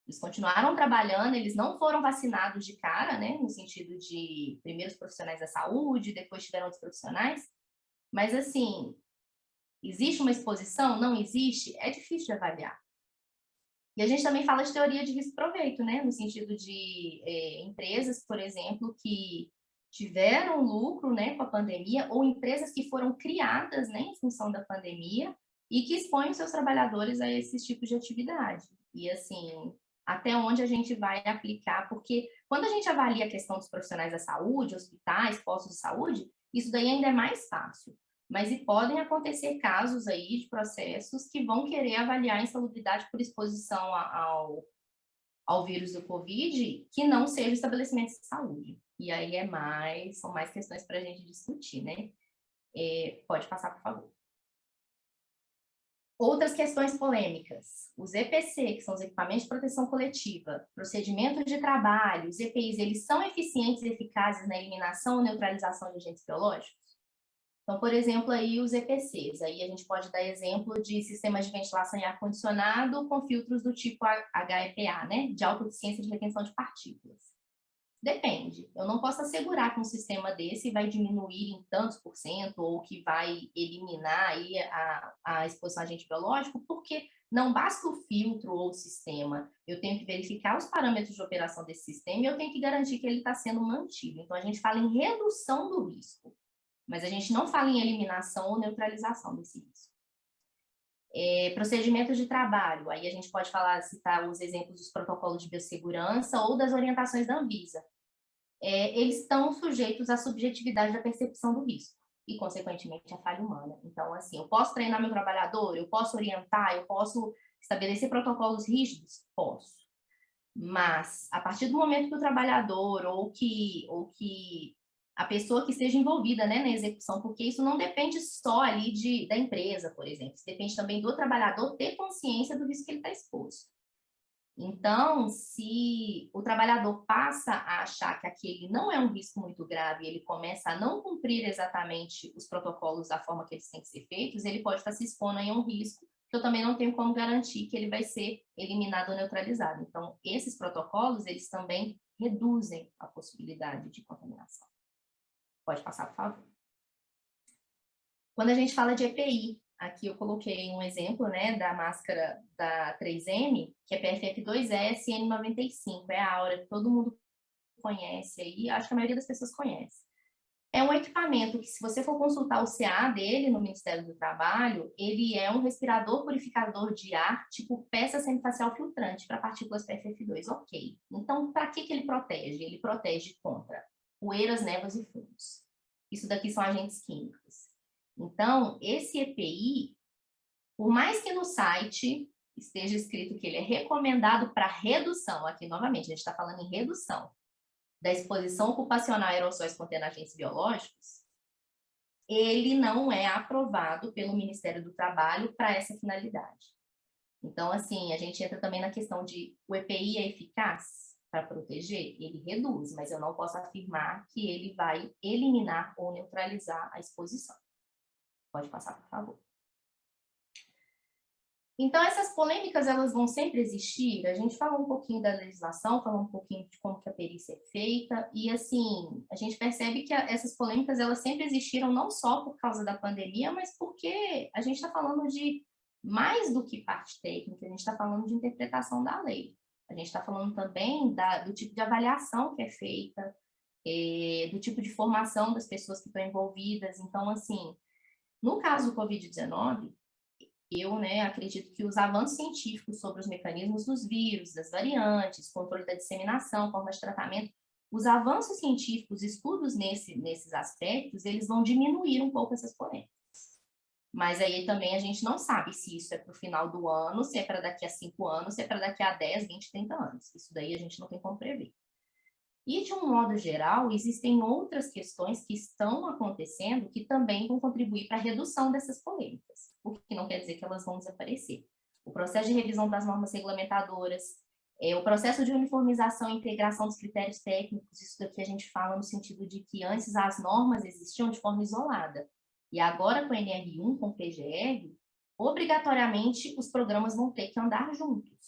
eles continuaram trabalhando, eles não foram vacinados de cara, né, no sentido de primeiros profissionais da saúde, depois tiveram outros profissionais, mas assim, existe uma exposição? Não existe? É difícil de avaliar. E a gente também fala de teoria de risco-proveito, né, no sentido de empresas, por exemplo, que tiveram lucro, né, com a pandemia, ou empresas que foram criadas, né, em função da pandemia e que expõem os seus trabalhadores a esses tipos de atividade. E assim, até onde a gente vai aplicar, porque quando a gente avalia a questão dos profissionais da saúde, hospitais, postos de saúde, isso daí ainda é mais fácil. Mas podem acontecer casos aí de processos que vão querer avaliar a insalubridade por exposição ao vírus do Covid, que não seja estabelecimentos de saúde. E aí são mais questões para a gente discutir, né? Pode passar, por favor. Outras questões polêmicas. Os EPC, que são os equipamentos de proteção coletiva, procedimentos de trabalho, os EPIs, eles são eficientes e eficazes na eliminação ou neutralização de agentes biológicos? Então, por exemplo, aí os EPCs. Aí a gente pode dar exemplo de sistemas de ventilação e ar-condicionado com filtros do tipo HEPA, né? De alta eficiência de retenção de partículas. Depende. Eu não posso assegurar que um sistema desse vai diminuir em tantos por cento ou que vai eliminar aí a exposição a agente biológico, porque não basta o filtro ou o sistema. Eu tenho que verificar os parâmetros de operação desse sistema e eu tenho que garantir que ele está sendo mantido. Então, a gente fala em redução do risco, mas a gente não fala em eliminação ou neutralização desse risco. Procedimentos de trabalho, aí a gente pode citar os exemplos dos protocolos de biossegurança ou das orientações da Anvisa. Eles estão sujeitos à subjetividade da percepção do risco e, consequentemente, à falha humana. Então, assim, eu posso treinar meu trabalhador, eu posso orientar, eu posso estabelecer protocolos rígidos? Posso. Mas, a partir do momento que o trabalhador ou que a pessoa que esteja envolvida, né, na execução, porque isso não depende só ali da empresa, por exemplo, isso depende também do trabalhador ter consciência do risco que ele está exposto. Então, se o trabalhador passa a achar que aquele não é um risco muito grave e ele começa a não cumprir exatamente os protocolos da forma que eles têm que ser feitos, ele pode estar se expondo a um risco que eu também não tenho como garantir que ele vai ser eliminado ou neutralizado. Então, esses protocolos, eles também reduzem a possibilidade de contaminação. Pode passar, por favor. Quando a gente fala de EPI, aqui eu coloquei um exemplo, né, da máscara da 3M, que é PFF2S N95, é a Aura, que todo mundo conhece aí, acho que a maioria das pessoas conhece. É um equipamento que, se você for consultar o CA dele no Ministério do Trabalho, ele é um respirador purificador de ar, tipo peça semifacial filtrante para partículas PFF2, ok. Então, para que ele protege? Ele protege contra poeiras, névoas e fumos. Isso daqui são agentes químicos. Então, esse EPI, por mais que no site esteja escrito que ele é recomendado para redução, aqui novamente, a gente está falando em redução da exposição ocupacional a aerossóis contendo agentes biológicos, ele não é aprovado pelo Ministério do Trabalho para essa finalidade. Então, assim, a gente entra também na questão de o EPI é eficaz para proteger? Ele reduz, mas eu não posso afirmar que ele vai eliminar ou neutralizar a exposição. Pode passar, por favor. Então, essas polêmicas, elas vão sempre existir. A gente falou um pouquinho da legislação, falou um pouquinho de como que a perícia é feita, e, assim, a gente percebe que essas polêmicas, elas sempre existiram não só por causa da pandemia, mas porque a gente está falando de mais do que parte técnica, a gente está falando de interpretação da lei. A gente está falando também do tipo de avaliação que é feita, do tipo de formação das pessoas que estão envolvidas. Então, assim, no caso do Covid-19, eu, né, acredito que os avanços científicos sobre os mecanismos dos vírus, das variantes, controle da disseminação, forma de tratamento, os avanços científicos, estudos nesses aspectos, eles vão diminuir um pouco essas polêmicas. Mas aí também a gente não sabe se isso é para o final do ano, se é para daqui a 5 anos, se é para daqui a 10, 20, 30 anos. Isso daí a gente não tem como prever. E, de um modo geral, existem outras questões que estão acontecendo que também vão contribuir para a redução dessas polêmicas, o que não quer dizer que elas vão desaparecer. O processo de revisão das normas regulamentadoras, o processo de uniformização e integração dos critérios técnicos, isso daqui a gente fala no sentido de que antes as normas existiam de forma isolada, e agora com a NR1, com o PGR, obrigatoriamente os programas vão ter que andar juntos.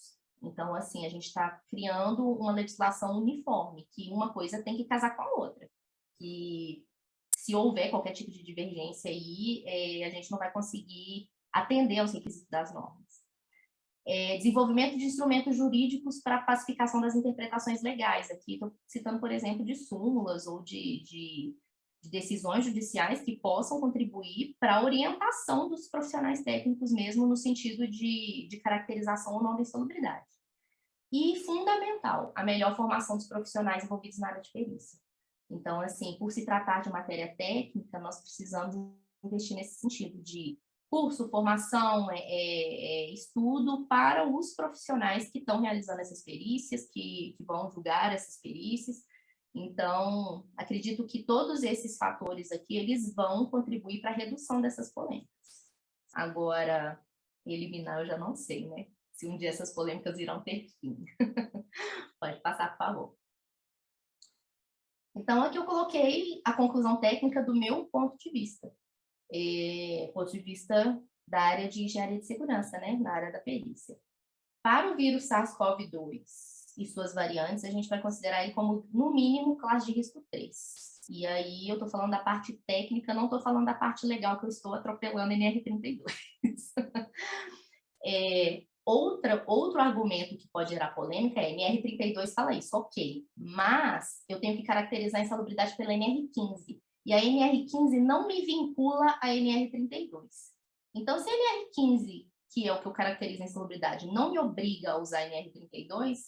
Então, assim, a gente está criando uma legislação uniforme, que uma coisa tem que casar com a outra. Que se houver qualquer tipo de divergência aí, a gente não vai conseguir atender aos requisitos das normas. Desenvolvimento de instrumentos jurídicos para a pacificação das interpretações legais. Aqui estou citando, por exemplo, de súmulas ou de decisões judiciais que possam contribuir para a orientação dos profissionais técnicos mesmo no sentido de caracterização ou não da insalubridade. E, fundamental, a melhor formação dos profissionais envolvidos na área de perícia. Então, assim, por se tratar de matéria técnica, nós precisamos investir nesse sentido de curso, formação, estudo para os profissionais que estão realizando essas perícias, que vão julgar essas perícias. Então, acredito que todos esses fatores aqui, eles vão contribuir para a redução dessas polêmicas. Agora, eliminar eu já não sei, né? Se um dia essas polêmicas irão ter fim. Pode passar, por favor. Então, aqui eu coloquei a conclusão técnica do meu ponto de vista. Ponto de vista da área de engenharia de segurança, né? Na área da perícia. Para o vírus SARS-CoV-2 e suas variantes, a gente vai considerar ele como, no mínimo, classe de risco 3. E aí eu estou falando da parte técnica, não estou falando da parte legal que eu estou atropelando NR32. Outro argumento que pode gerar polêmica é NR32 fala isso, ok, mas eu tenho que caracterizar a insalubridade pela NR15, e a NR15 não me vincula a NR32. Então, se a NR15, que é o que eu caracterizo a insalubridade, não me obriga a usar a NR32,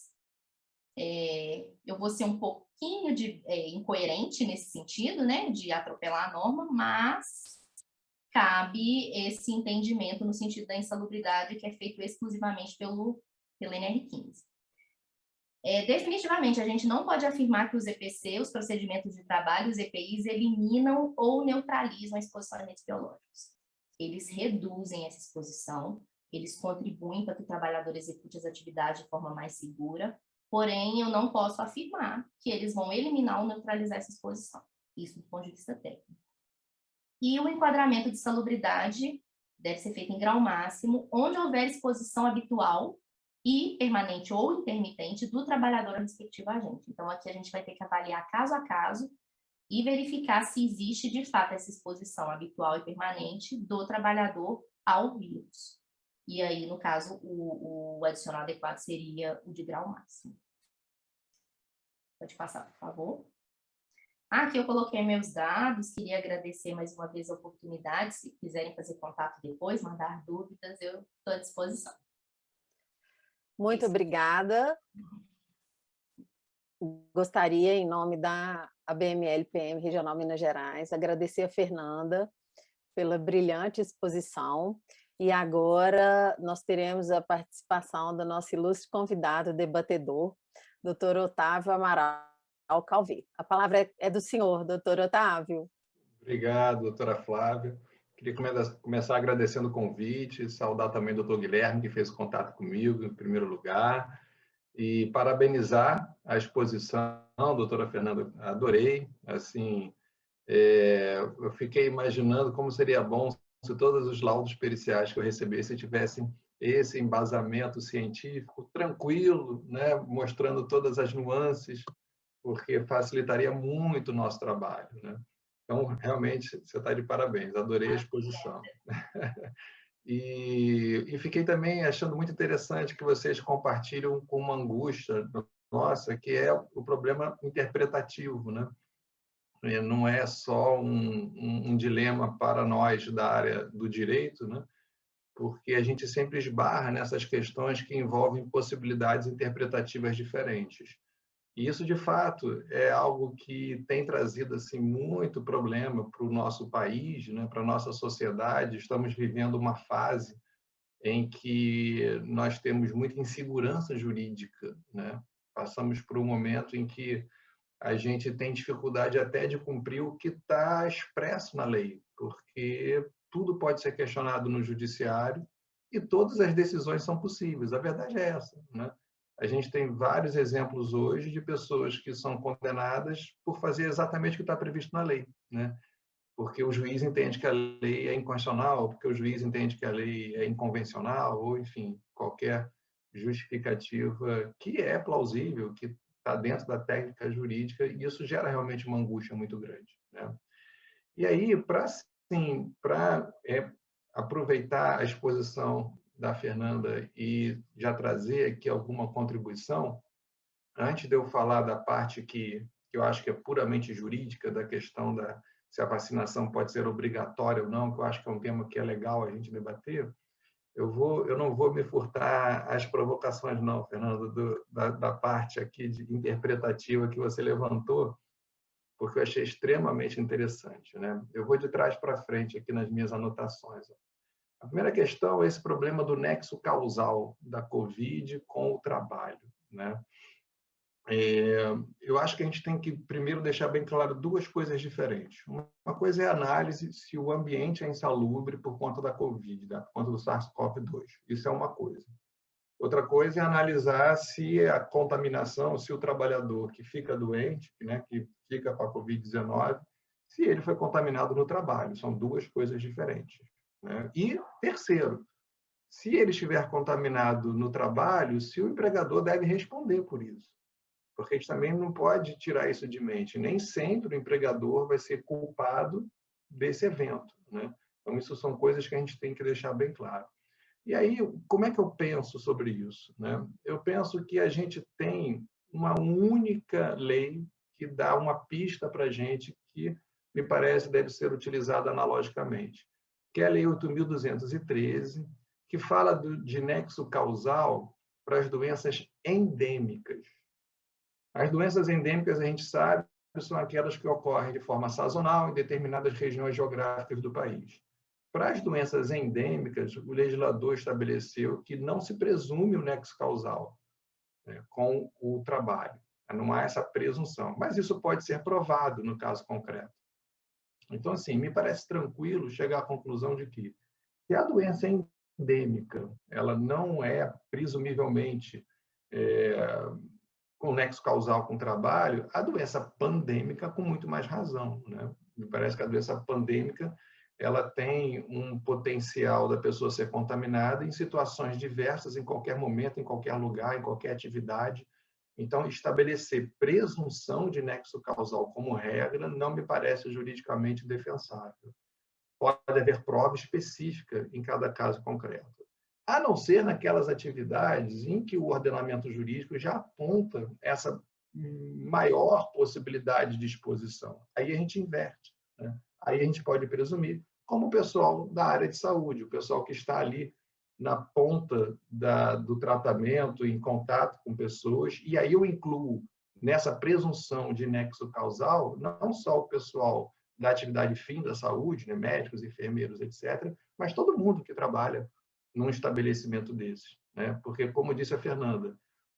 eu vou ser um pouquinho incoerente nesse sentido, né, de atropelar a norma, mas cabe esse entendimento no sentido da insalubridade que é feito exclusivamente pelo NR15. Definitivamente, a gente não pode afirmar que os EPC, os procedimentos de trabalho, os EPIs, eliminam ou neutralizam a exposição a agentes biológicos. Eles reduzem essa exposição, eles contribuem para que o trabalhador execute as atividades de forma mais segura, porém, eu não posso afirmar que eles vão eliminar ou neutralizar essa exposição. Isso do ponto de vista técnico. E o enquadramento de salubridade deve ser feito em grau máximo, onde houver exposição habitual e permanente ou intermitente do trabalhador ao respectivo agente. Então, aqui a gente vai ter que avaliar caso a caso e verificar se existe, de fato, essa exposição habitual e permanente do trabalhador ao vírus. E aí, no caso, o adicional adequado seria o de grau máximo. Pode passar, por favor. Aqui eu coloquei meus dados, queria agradecer mais uma vez a oportunidade. Se quiserem fazer contato depois, mandar dúvidas, eu estou à disposição. Muito obrigada. Gostaria, em nome da ABML-PM Regional Minas Gerais, agradecer a Fernanda pela brilhante exposição. E agora nós teremos a participação do nosso ilustre convidado, debatedor, Dr. Otávio Amaral Calvi. A palavra é do senhor, doutor Otávio. Obrigado, doutora Flávia. Queria começar agradecendo o convite, saudar também o doutor Guilherme, que fez contato comigo, em primeiro lugar, e parabenizar a exposição, doutora Fernanda, adorei. Assim, eu fiquei imaginando como seria bom se todos os laudos periciais que eu recebesse tivessem esse embasamento científico tranquilo, né, mostrando todas as nuances, porque facilitaria muito o nosso trabalho, né? Então, realmente, você está de parabéns, adorei a exposição. E fiquei também achando muito interessante que vocês compartilham com uma angústia nossa, que é o problema interpretativo, né? Não é só um dilema para nós da área do direito, né? Porque a gente sempre esbarra nessas questões que envolvem possibilidades interpretativas diferentes. E isso, de fato, é algo que tem trazido assim, muito problema para o nosso país, né? Para a nossa sociedade. Estamos vivendo uma fase em que nós temos muita insegurança jurídica, né? Passamos por um momento em que a gente tem dificuldade até de cumprir o que está expresso na lei, porque tudo pode ser questionado no judiciário e todas as decisões são possíveis. A verdade é essa, né? A gente tem vários exemplos hoje de pessoas que são condenadas por fazer exatamente o que está previsto na lei, né? Porque o juiz entende que a lei é inconstitucional, porque o juiz entende que a lei é inconvencional, ou, enfim, qualquer justificativa que é plausível, que está dentro da técnica jurídica, e isso gera realmente uma angústia muito grande, né? E aí, para aproveitar a exposição da Fernanda e já trazer aqui alguma contribuição, antes de eu falar da parte que eu acho que é puramente jurídica, da questão se a vacinação pode ser obrigatória ou não, que eu acho que é um tema que é legal a gente debater, eu não vou me furtar às provocações, não, Fernando, da parte aqui interpretativa que você levantou, porque eu achei extremamente interessante, né? Eu vou de trás para frente aqui nas minhas anotações. A primeira questão é esse problema do nexo causal da Covid com o trabalho, né? Eu acho que a gente tem que primeiro deixar bem claro duas coisas diferentes. Uma coisa é a análise se o ambiente é insalubre por conta da Covid, por conta do SARS-CoV-2. Isso é uma coisa. Outra coisa é analisar se a contaminação, se o trabalhador que fica doente, né, que fica com a Covid-19, se ele foi contaminado no trabalho. São duas coisas diferentes, né? E, terceiro, se ele estiver contaminado no trabalho, se o empregador deve responder por isso. Porque a gente também não pode tirar isso de mente. Nem sempre o empregador vai ser culpado desse evento, né? Então, isso são coisas que a gente tem que deixar bem claro. E aí, como é que eu penso sobre isso, né? Eu penso que a gente tem uma única lei que dá uma pista para a gente que, me parece, deve ser utilizada analogicamente, que é a Lei 8.213, que fala de nexo causal para as doenças endêmicas. As doenças endêmicas, a gente sabe, são aquelas que ocorrem de forma sazonal em determinadas regiões geográficas do país. Para as doenças endêmicas, o legislador estabeleceu que não se presume o nexo causal. com o trabalho. Não há essa presunção, mas isso pode ser provado no caso concreto. Então, assim, me parece tranquilo chegar à conclusão de que, se a doença é endêmica, ela não é presumivelmente com nexo causal com o trabalho, a doença pandêmica com muito mais razão, né? Me parece que a doença pandêmica ela tem um potencial da pessoa ser contaminada em situações diversas, em qualquer momento, em qualquer lugar, em qualquer atividade. Então, estabelecer presunção de nexo causal como regra não me parece juridicamente defensável. Pode haver prova específica em cada caso concreto, a não ser naquelas atividades em que o ordenamento jurídico já aponta essa maior possibilidade de exposição. Aí a gente inverte, né? Aí a gente pode presumir, como o pessoal da área de saúde, o pessoal que está ali na ponta do tratamento, em contato com pessoas, e aí eu incluo nessa presunção de nexo causal não só o pessoal da atividade fim da saúde, né, médicos, enfermeiros, etc., mas todo mundo que trabalha num estabelecimento desses, né? Porque, como disse a Fernanda,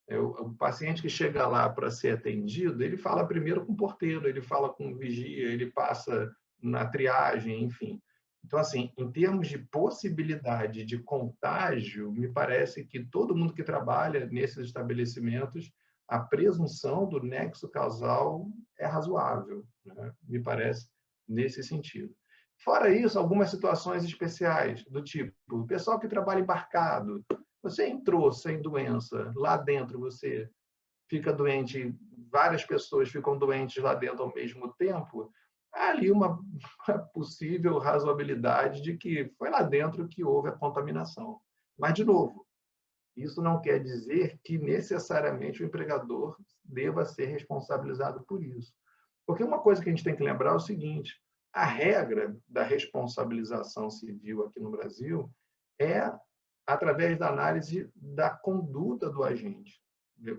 o paciente que chega lá para ser atendido, ele fala primeiro com o porteiro, ele fala com o vigia, ele passa na triagem, enfim. Então, assim, em termos de possibilidade de contágio, me parece que todo mundo que trabalha nesses estabelecimentos, a presunção do nexo causal é razoável, né? Me parece nesse sentido. Fora isso, algumas situações especiais, do tipo, o pessoal que trabalha embarcado, você entrou sem doença, lá dentro você fica doente, várias pessoas ficam doentes lá dentro ao mesmo tempo, há ali uma possível razoabilidade de que foi lá dentro que houve a contaminação. Mas, de novo, isso não quer dizer que necessariamente o empregador deva ser responsabilizado por isso. Porque uma coisa que a gente tem que lembrar é o seguinte: a regra da responsabilização civil aqui no Brasil é através da análise da conduta do agente.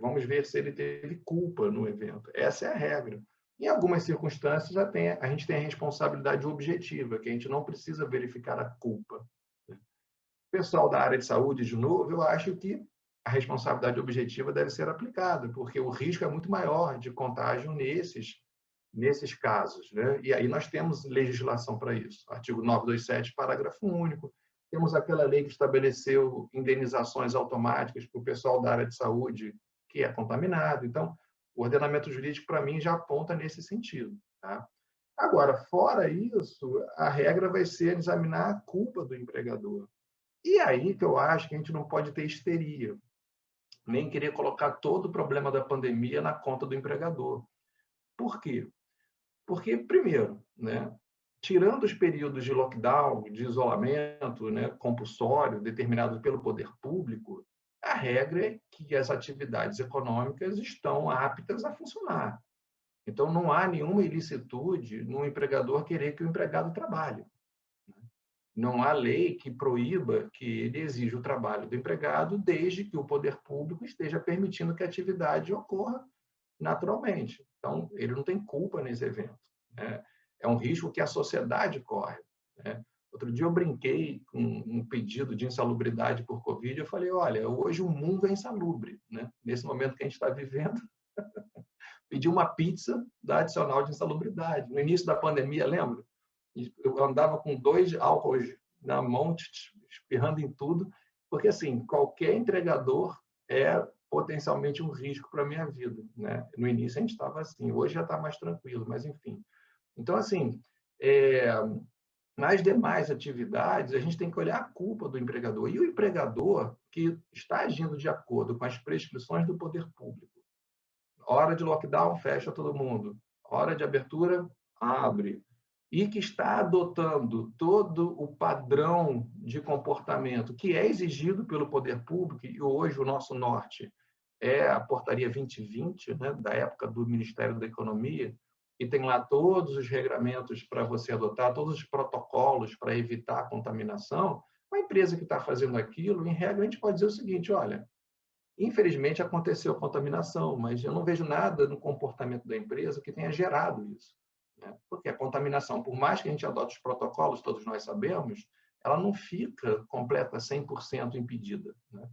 Vamos ver se ele teve culpa no evento. Essa é a regra. Em algumas circunstâncias, a gente tem a responsabilidade objetiva, que a gente não precisa verificar a culpa. O pessoal da área de saúde, de novo, eu acho que a responsabilidade objetiva deve ser aplicada, porque o risco é muito maior de contágio nesses casos, né? E aí nós temos legislação para isso. Artigo 927, parágrafo único. Temos aquela lei que estabeleceu indenizações automáticas para o pessoal da área de saúde que é contaminado. Então, o ordenamento jurídico, para mim, já aponta nesse sentido, tá? Agora, fora isso, a regra vai ser examinar a culpa do empregador. E aí que eu acho que a gente não pode ter histeria, nem querer colocar todo o problema da pandemia na conta do empregador. Por quê? Porque, primeiro, né, tirando os períodos de lockdown, de isolamento, né, compulsório, determinado pelo poder público, a regra é que as atividades econômicas estão aptas a funcionar. Então, não há nenhuma ilicitude no empregador querer que o empregado trabalhe. Não há lei que proíba que ele exija o trabalho do empregado, desde que o poder público esteja permitindo que a atividade ocorra naturalmente. Então, ele não tem culpa nesse evento, né? É um risco que a sociedade corre, né? Outro dia eu brinquei com um pedido de insalubridade por Covid, eu falei, olha, hoje o mundo é insalubre, né? Nesse momento que a gente está vivendo, pedi uma pizza da adicional de insalubridade. No início da pandemia, lembra? Eu andava com 2 álcools na mão, espirrando em tudo, porque, assim, qualquer entregador é potencialmente um risco para a minha vida, né? No início a gente estava assim, hoje já está mais tranquilo, mas enfim. Então, assim, nas demais atividades, a gente tem que olhar a culpa do empregador. E o empregador que está agindo de acordo com as prescrições do poder público. Hora de lockdown, fecha todo mundo. Hora de abertura, abre. E que está adotando todo o padrão de comportamento que é exigido pelo poder público, e hoje o nosso norte é a Portaria 2020, né, da época do Ministério da Economia, e tem lá todos os regramentos para você adotar, todos os protocolos para evitar a contaminação. Uma empresa que está fazendo aquilo, em regra, a gente pode dizer o seguinte, olha, infelizmente aconteceu a contaminação, mas eu não vejo nada no comportamento da empresa que tenha gerado isso, né? Porque a contaminação, por mais que a gente adote os protocolos, todos nós sabemos, ela não fica completa 100% impedida, né?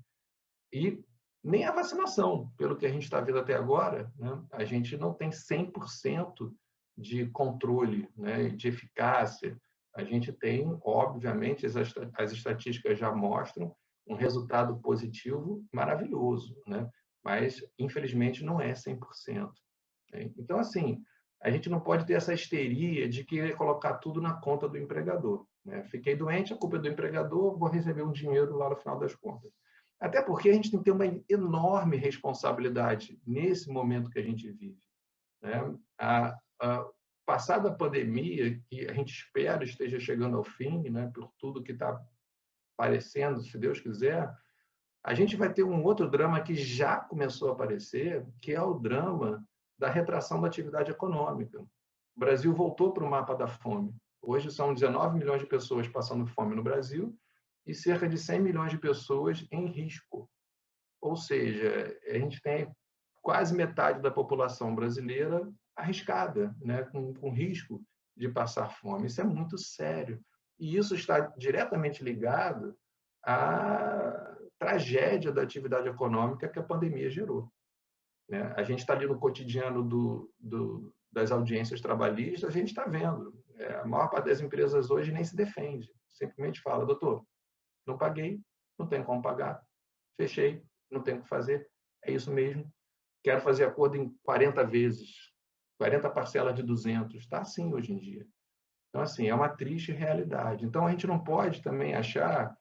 E nem a vacinação, pelo que a gente está vendo até agora, né? A gente não tem 100% de controle, né, de eficácia. A gente tem, obviamente, as estatísticas já mostram um resultado positivo maravilhoso, né? Mas, infelizmente, não é 100%. Né? Então, assim, a gente não pode ter essa histeria de querer colocar tudo na conta do empregador. Né? Fiquei doente, a culpa é do empregador, vou receber um dinheiro lá no final das contas. Até porque a gente tem que ter uma enorme responsabilidade nesse momento que a gente vive. Né? Passada a pandemia, que a gente espera esteja chegando ao fim, né, por tudo que está aparecendo, se Deus quiser, a gente vai ter um outro drama que já começou a aparecer, que é o drama da retração da atividade econômica. O Brasil voltou para o mapa da fome. Hoje são 19 milhões de pessoas passando fome no Brasil e cerca de 100 milhões de pessoas em risco. Ou seja, a gente tem quase metade da população brasileira arriscada, né, com risco de passar fome. Isso é muito sério. E isso está diretamente ligado à tragédia da atividade econômica que a pandemia gerou. Né? A gente está ali no cotidiano das audiências trabalhistas, a gente está vendo. A maior parte das empresas hoje nem se defende. Simplesmente fala, doutor, não paguei, não tenho como pagar, fechei, não tenho o que fazer, é isso mesmo. Quero fazer acordo em 40 vezes, 40 parcelas de 200. Está assim hoje em dia. Então, assim, é uma triste realidade. Então, a gente não pode também achar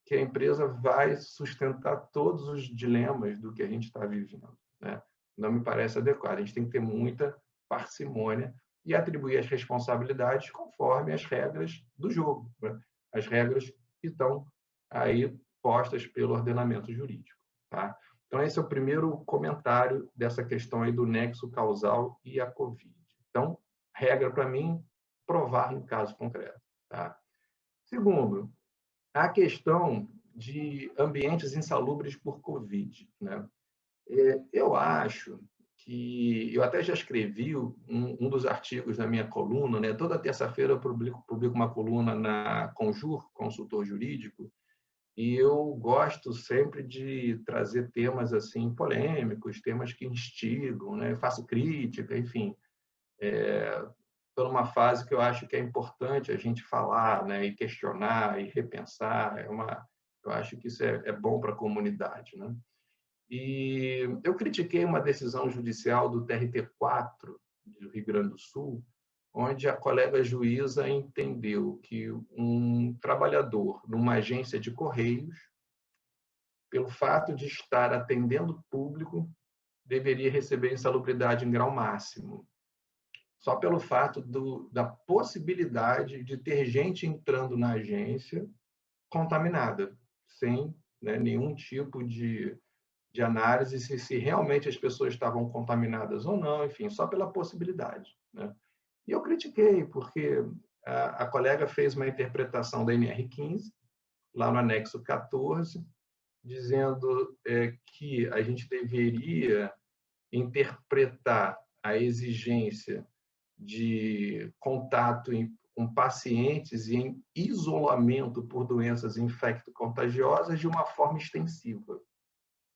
que a empresa vai sustentar todos os dilemas do que a gente está vivendo. Né? Não me parece adequado. A gente tem que ter muita parcimônia e atribuir as responsabilidades conforme as regras do jogo, né? As regras que estão aí postas pelo ordenamento jurídico. Tá? Então, esse é o primeiro comentário dessa questão aí do nexo causal e a Covid. Então, regra para mim, provar no caso concreto. Tá? Segundo, a questão de ambientes insalubres por Covid. Né? Eu acho que... Eu até já escrevi um dos artigos na minha coluna, né? Toda terça-feira eu publico uma coluna na Conjur, consultor jurídico, e eu gosto sempre de trazer temas assim polêmicos, temas que instigam, né? Eu faço crítica, enfim, por uma fase que eu acho que é importante a gente falar, né? E questionar e repensar. Eu acho que isso é bom para a comunidade, né? E eu critiquei uma decisão judicial do TRT4 do Rio Grande do Sul, onde a colega juíza entendeu que um trabalhador numa agência de correios, pelo fato de estar atendendo o público, deveria receber insalubridade em grau máximo, só pelo fato da possibilidade de ter gente entrando na agência contaminada, sem, né, nenhum tipo de análise se realmente as pessoas estavam contaminadas ou não, enfim, só pela possibilidade. Né? E eu critiquei, porque a colega fez uma interpretação da NR15, lá no anexo 14, dizendo que a gente deveria interpretar a exigência de contato com pacientes e em isolamento por doenças infecto-contagiosas de uma forma extensiva.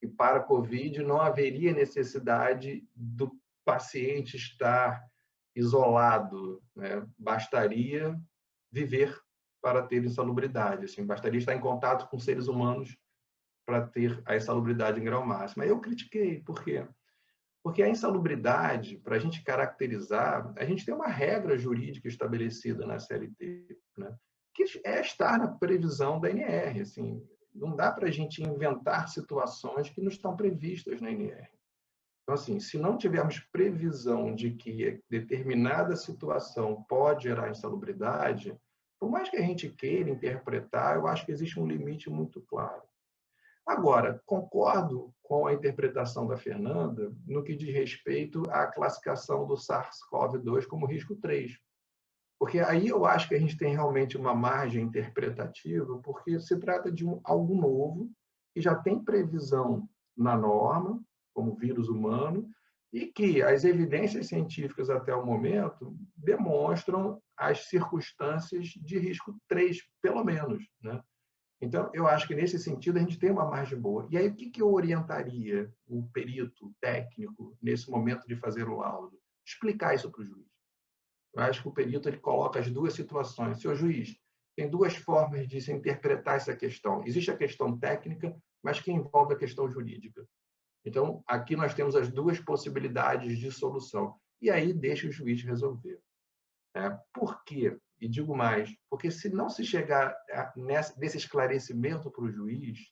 E para a Covid não haveria necessidade do paciente estar isolado, né? Bastaria viver para ter insalubridade, assim, bastaria estar em contato com seres humanos para ter a insalubridade em grau máximo. Aí eu critiquei, por quê? Porque a insalubridade, para a gente caracterizar, a gente tem uma regra jurídica estabelecida na CLT, né? Que é estar na previsão da NR, assim, não dá para a gente inventar situações que não estão previstas na NR. Então, assim, se não tivermos previsão de que determinada situação pode gerar insalubridade, por mais que a gente queira interpretar, eu acho que existe um limite muito claro. Agora, concordo com a interpretação da Fernanda no que diz respeito à classificação do SARS-CoV-2 como risco 3. Porque aí eu acho que a gente tem realmente uma margem interpretativa, porque se trata de algo novo, que já tem previsão na norma, como vírus humano, e que as evidências científicas até o momento demonstram as circunstâncias de risco 3, pelo menos. Né? Então, eu acho que, nesse sentido, a gente tem uma margem boa. E aí, o que eu orientaria o perito técnico, nesse momento de fazer o laudo? Explicar isso para o juiz. Eu acho que o perito ele coloca as duas situações. Senhor juiz, tem duas formas de se interpretar essa questão. Existe a questão técnica, mas que envolve a questão jurídica. Então, aqui nós temos as duas possibilidades de solução. E aí, deixa o juiz resolver. Por quê? E digo mais, porque se não se chegar nesse esclarecimento para o juiz,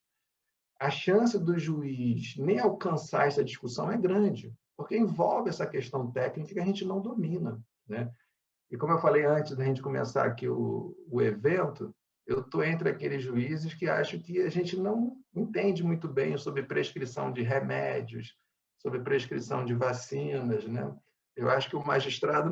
a chance do juiz nem alcançar essa discussão é grande, porque envolve essa questão técnica que a gente não domina, né? E como eu falei antes da gente começar aqui o evento, eu estou entre aqueles juízes que acham que a gente não entende muito bem sobre prescrição de remédios, sobre prescrição de vacinas, né? Eu acho que o magistrado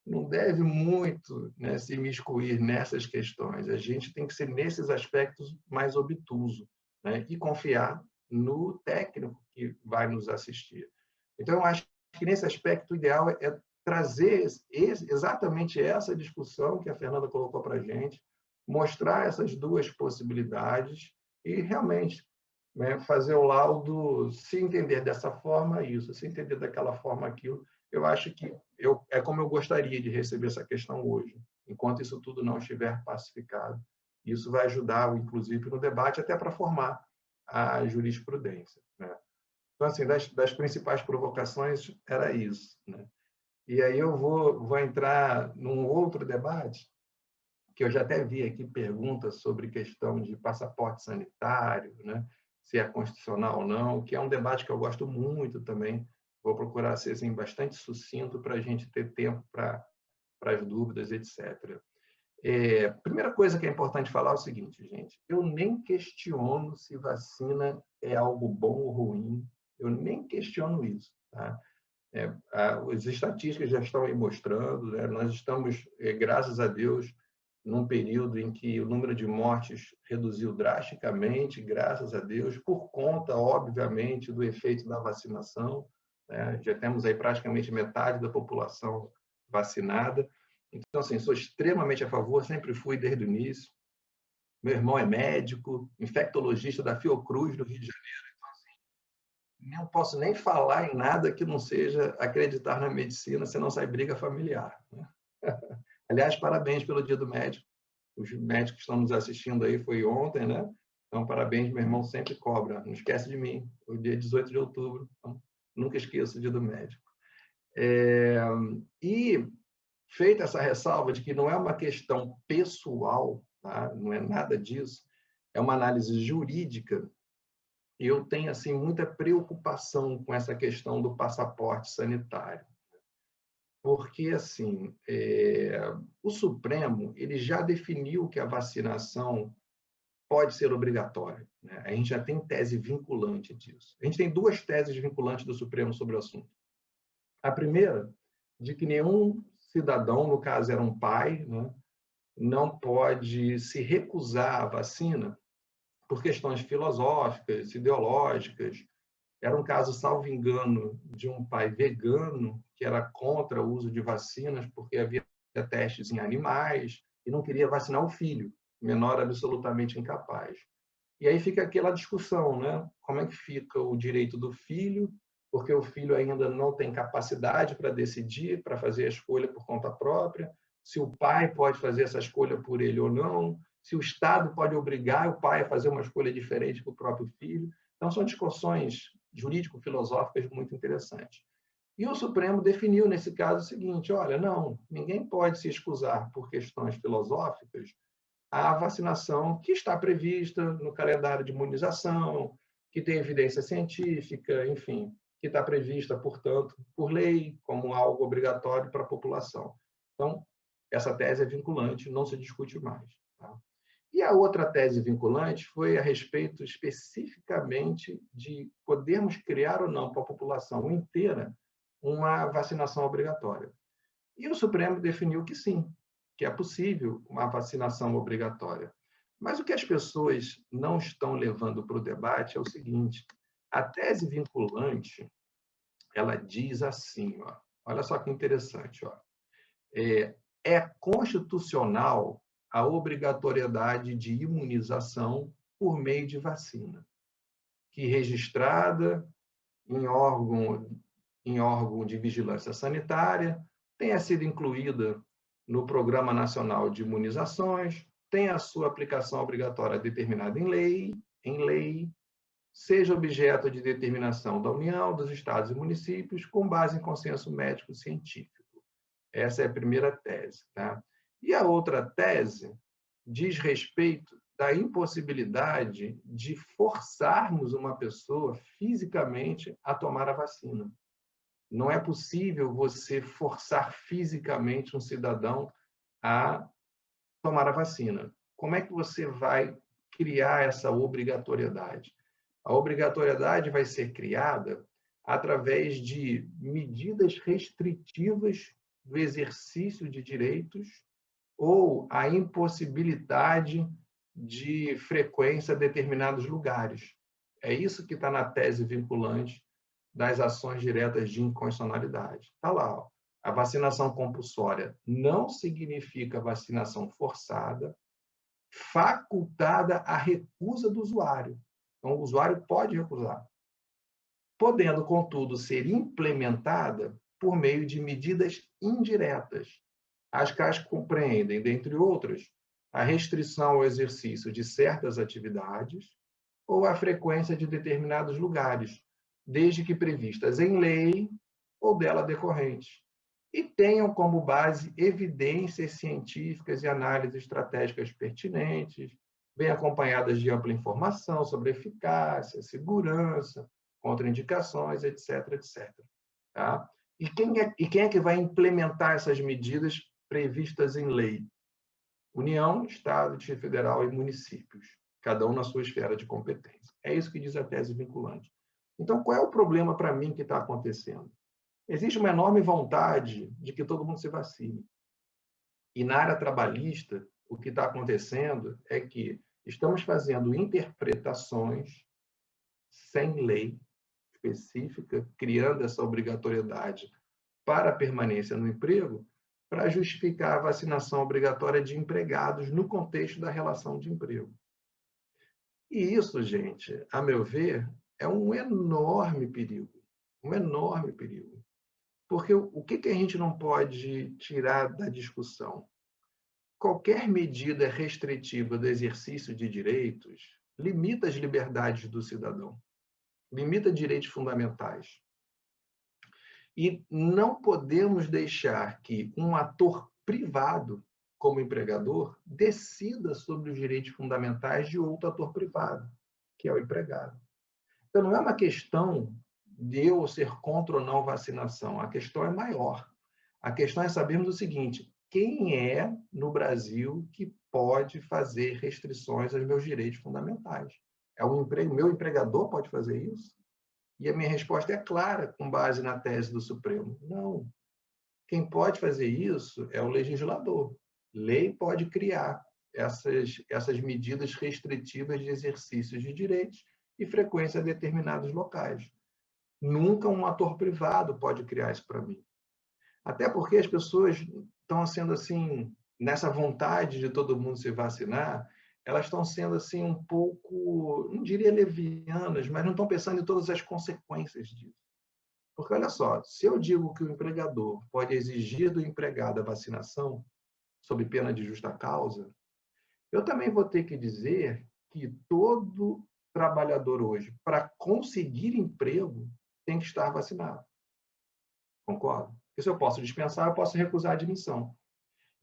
não deve muito, né, se imiscuir nessas questões. A gente tem que ser, nesses aspectos, mais obtuso, né, e confiar no técnico que vai nos assistir. Então, eu acho que, nesse aspecto, o ideal é trazer exatamente essa discussão que a Fernanda colocou para a gente, mostrar essas duas possibilidades e, realmente, né, fazer o laudo, se entender dessa forma, isso, se entender daquela forma, aquilo. Eu acho que é como eu gostaria de receber essa questão hoje, enquanto isso tudo não estiver pacificado. Isso vai ajudar, inclusive, no debate, até para formar a jurisprudência, né? Então, assim, das principais provocações era isso, né? E aí eu vou entrar num outro debate, que eu já até vi aqui perguntas sobre questão de passaporte sanitário, né? Se é constitucional ou não, que é um debate que eu gosto muito também. Vou procurar ser assim, bastante sucinto para a gente ter tempo para as dúvidas, etc. Primeira coisa que é importante falar é o seguinte, gente, eu nem questiono se vacina é algo bom ou ruim, eu nem questiono isso, tá? As estatísticas já estão aí mostrando, né? Nós estamos, graças a Deus, num período em que o número de mortes reduziu drasticamente, graças a Deus, por conta, obviamente, do efeito da vacinação, né? Já temos aí praticamente metade da população vacinada. Então, assim, sou extremamente a favor, sempre fui desde o início. Meu irmão é médico, infectologista da Fiocruz, do Rio de Janeiro. Então, assim, não posso nem falar em nada que não seja acreditar na medicina, senão sai briga familiar, né? Aliás, parabéns pelo Dia do Médico. Os médicos que estão nos assistindo aí, foi ontem, né? Então, parabéns, meu irmão sempre cobra. Não esquece de mim, o dia 18 de outubro. Então, nunca esqueço o Dia do Médico. E, feita essa ressalva de que não é uma questão pessoal, tá? Não é nada disso, é uma análise jurídica, e eu tenho assim, muita preocupação com essa questão do passaporte sanitário. Porque, assim, o Supremo ele já definiu que a vacinação pode ser obrigatória, né? A gente já tem tese vinculante disso. A gente tem duas teses vinculantes do Supremo sobre o assunto. A primeira, de que nenhum cidadão, no caso era um pai, né, não pode se recusar à vacina por questões filosóficas, ideológicas. Era um caso, salvo engano, de um pai vegano que era contra o uso de vacinas porque havia testes em animais e não queria vacinar o filho, menor absolutamente incapaz. E aí fica aquela discussão, né? Como é que fica o direito do filho, porque o filho ainda não tem capacidade para decidir, para fazer a escolha por conta própria, se o pai pode fazer essa escolha por ele ou não, se o Estado pode obrigar o pai a fazer uma escolha diferente para o próprio filho. Então, são discussões jurídico-filosóficas muito interessantes. E o Supremo definiu, nesse caso, o seguinte: olha, não, ninguém pode se excusar por questões filosóficas a vacinação que está prevista no calendário de imunização, que tem evidência científica, enfim, que está prevista, portanto, por lei, como algo obrigatório para a população. Então, essa tese é vinculante, não se discute mais, tá? E a outra tese vinculante foi a respeito especificamente de podermos criar ou não para a população inteira uma vacinação obrigatória. E o Supremo definiu que sim, que é possível uma vacinação obrigatória. Mas o que as pessoas não estão levando para o debate é o seguinte: a tese vinculante, ela diz assim, olha só que interessante, é constitucional a obrigatoriedade de imunização por meio de vacina, que registrada em órgão de vigilância sanitária, tenha sido incluída no Programa Nacional de Imunizações, tenha a sua aplicação obrigatória determinada em lei, seja objeto de determinação da União, dos estados e municípios, com base em consenso médico-científico. Essa é a primeira tese. Tá? E a outra tese diz respeito da impossibilidade de forçarmos uma pessoa fisicamente a tomar a vacina. Não é possível você forçar fisicamente um cidadão a tomar a vacina. Como é que você vai criar essa obrigatoriedade? A obrigatoriedade vai ser criada através de medidas restritivas do exercício de direitos ou a impossibilidade de frequência a determinados lugares. É isso que está na tese vinculante das ações diretas de inconstitucionalidade. Está lá, ó. A vacinação compulsória não significa vacinação forçada, facultada a recusa do usuário. Então, o usuário pode recusar, podendo, contudo, ser implementada por meio de medidas indiretas, as quais compreendem, dentre outras, a restrição ao exercício de certas atividades ou a frequência de determinados lugares, desde que previstas em lei ou dela decorrentes, e tenham como base evidências científicas e análises estratégicas pertinentes, bem acompanhadas de ampla informação sobre eficácia, segurança, contraindicações, etc., etc. Tá? E quem é que vai implementar essas medidas previstas em lei? União, Estado, Distrito Federal e municípios, cada um na sua esfera de competência. É isso que diz a tese vinculante. Então, qual é o problema para mim que está acontecendo? Existe uma enorme vontade de que todo mundo se vacine. E na área trabalhista, o que está acontecendo é que estamos fazendo interpretações sem lei específica, criando essa obrigatoriedade para a permanência no emprego, para justificar a vacinação obrigatória de empregados no contexto da relação de emprego. E isso, gente, a meu ver, é um enorme perigo. Um enorme perigo. Porque o que a gente não pode tirar da discussão? Qualquer medida restritiva do exercício de direitos limita as liberdades do cidadão, limita direitos fundamentais. E não podemos deixar que um ator privado, como empregador, decida sobre os direitos fundamentais de outro ator privado, que é o empregado. Então, não é uma questão de eu ser contra ou não vacinação. A questão é maior. A questão é sabermos o seguinte: quem é no Brasil que pode fazer restrições aos meus direitos fundamentais? Meu empregador pode fazer isso? E a minha resposta é clara, com base na tese do Supremo. Não. Quem pode fazer isso é o legislador. Lei pode criar essas medidas restritivas de exercícios de direitos e frequência a determinados locais. Nunca um ator privado pode criar isso para mim. Até porque as pessoas estão sendo assim, nessa vontade de todo mundo se vacinar, elas estão sendo assim um pouco, não diria levianas, mas não estão pensando em todas as consequências disso. Porque olha só, se eu digo que o empregador pode exigir do empregado a vacinação sob pena de justa causa, eu também vou ter que dizer que todo trabalhador hoje, para conseguir emprego, tem que estar vacinado. Concorda? Porque se eu posso dispensar, eu posso recusar a admissão.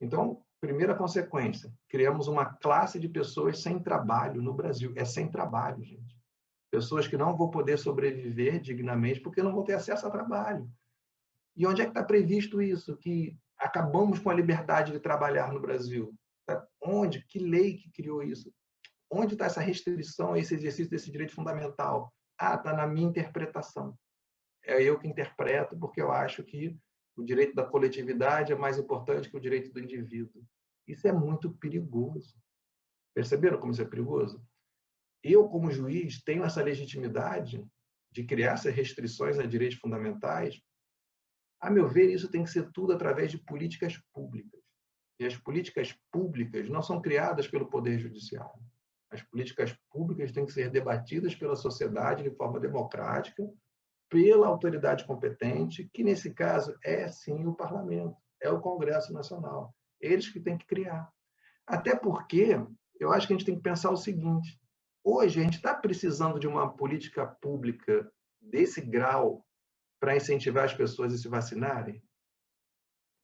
Então, primeira consequência, criamos uma classe de pessoas sem trabalho no Brasil. É sem trabalho, gente. Pessoas que não vão poder sobreviver dignamente porque não vão ter acesso a trabalho. E onde é que está previsto isso? Que acabamos com a liberdade de trabalhar no Brasil. Onde? Que lei que criou isso? Onde está essa restrição a esse exercício desse direito fundamental? Ah, está na minha interpretação. É eu que interpreto porque eu acho que o direito da coletividade é mais importante que o direito do indivíduo. Isso é muito perigoso. Perceberam como isso é perigoso? Eu, como juiz, tenho essa legitimidade de criar essas restrições a direitos fundamentais. A meu ver, isso tem que ser tudo através de políticas públicas. E as políticas públicas não são criadas pelo Poder Judiciário. As políticas públicas têm que ser debatidas pela sociedade de forma democrática, pela autoridade competente, que nesse caso é sim o Parlamento, é o Congresso Nacional. Eles que têm que criar. Até porque eu acho que a gente tem que pensar o seguinte: hoje a gente está precisando de uma política pública desse grau para incentivar as pessoas a se vacinarem?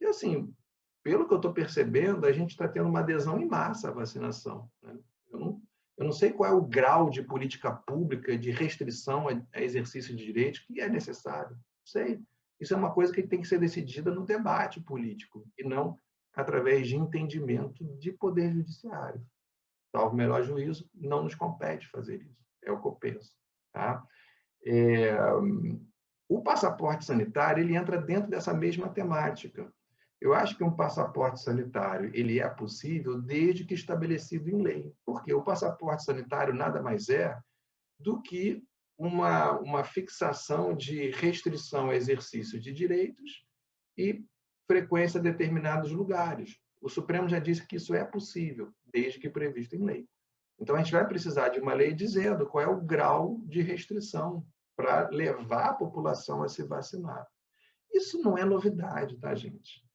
E assim, pelo que eu estou percebendo, a gente está tendo uma adesão em massa à vacinação, né? Eu não sei qual é o grau de política pública, de restrição a exercício de direitos que é necessário. Não sei. Isso é uma coisa que tem que ser decidida no debate político, e não através de entendimento de poder judiciário. Salvo o melhor juízo, não nos compete fazer isso. É o que eu penso. Tá? O passaporte sanitário ele entra dentro dessa mesma temática. Eu acho que um passaporte sanitário ele é possível desde que estabelecido em lei. Porque o passaporte sanitário nada mais é do que uma fixação de restrição ao exercício de direitos e frequência a determinados lugares. O Supremo já disse que isso é possível, desde que previsto em lei. Então, a gente vai precisar de uma lei dizendo qual é o grau de restrição para levar a população a se vacinar. Isso não é novidade, tá, gente?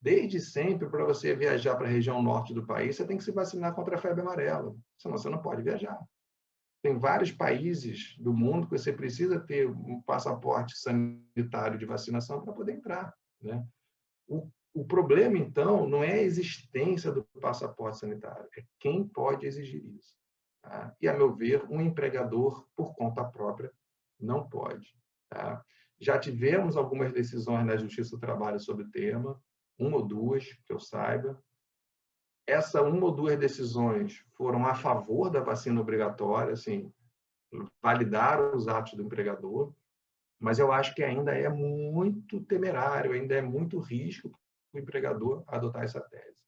Desde sempre, para você viajar para a região norte do país, você tem que se vacinar contra a febre amarela, senão você não pode viajar. Tem vários países do mundo que você precisa ter um passaporte sanitário de vacinação para poder entrar, né? O problema, então, não é a existência do passaporte sanitário, é quem pode exigir isso. Tá? E, a meu ver, um empregador, por conta própria, não pode. Tá? Já tivemos algumas decisões na Justiça do Trabalho sobre o tema, uma ou duas, que eu saiba. Essa uma ou duas decisões foram a favor da vacina obrigatória, assim, validaram os atos do empregador, mas eu acho que ainda é muito temerário, ainda é muito risco o empregador adotar essa tese.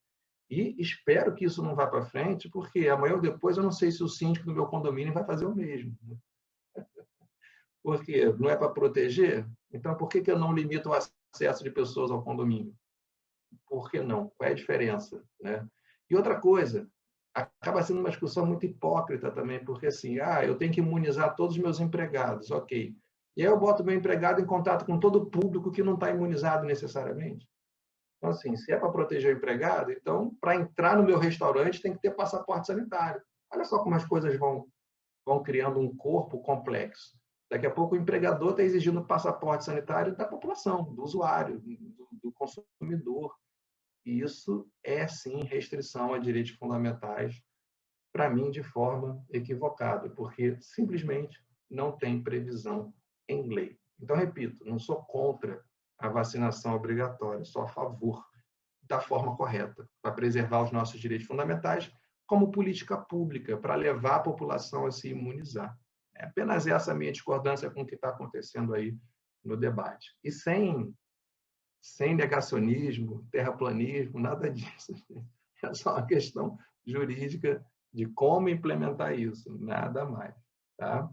E espero que isso não vá para frente, porque amanhã ou depois eu não sei se o síndico do meu condomínio vai fazer o mesmo. Porque não é para proteger? Então, por que eu não limito o acesso de pessoas ao condomínio? Por que não? Qual é a diferença, né? E outra coisa, acaba sendo uma discussão muito hipócrita também, porque assim, eu tenho que imunizar todos os meus empregados, ok. E aí eu boto meu empregado em contato com todo o público que não está imunizado necessariamente. Então, assim, se é para proteger o empregado, então, para entrar no meu restaurante, tem que ter passaporte sanitário. Olha só como as coisas vão criando um corpo complexo. Daqui a pouco o empregador está exigindo passaporte sanitário da população, do usuário, do consumidor. E isso é, sim, restrição a direitos fundamentais, para mim, de forma equivocada, porque simplesmente não tem previsão em lei. Então, repito, não sou contra a vacinação obrigatória, sou a favor da forma correta, para preservar os nossos direitos fundamentais, como política pública, para levar a população a se imunizar. É apenas essa a minha discordância com o que está acontecendo aí no debate. E sem negacionismo, terraplanismo, nada disso. É só uma questão jurídica de como implementar isso, nada mais. Tá?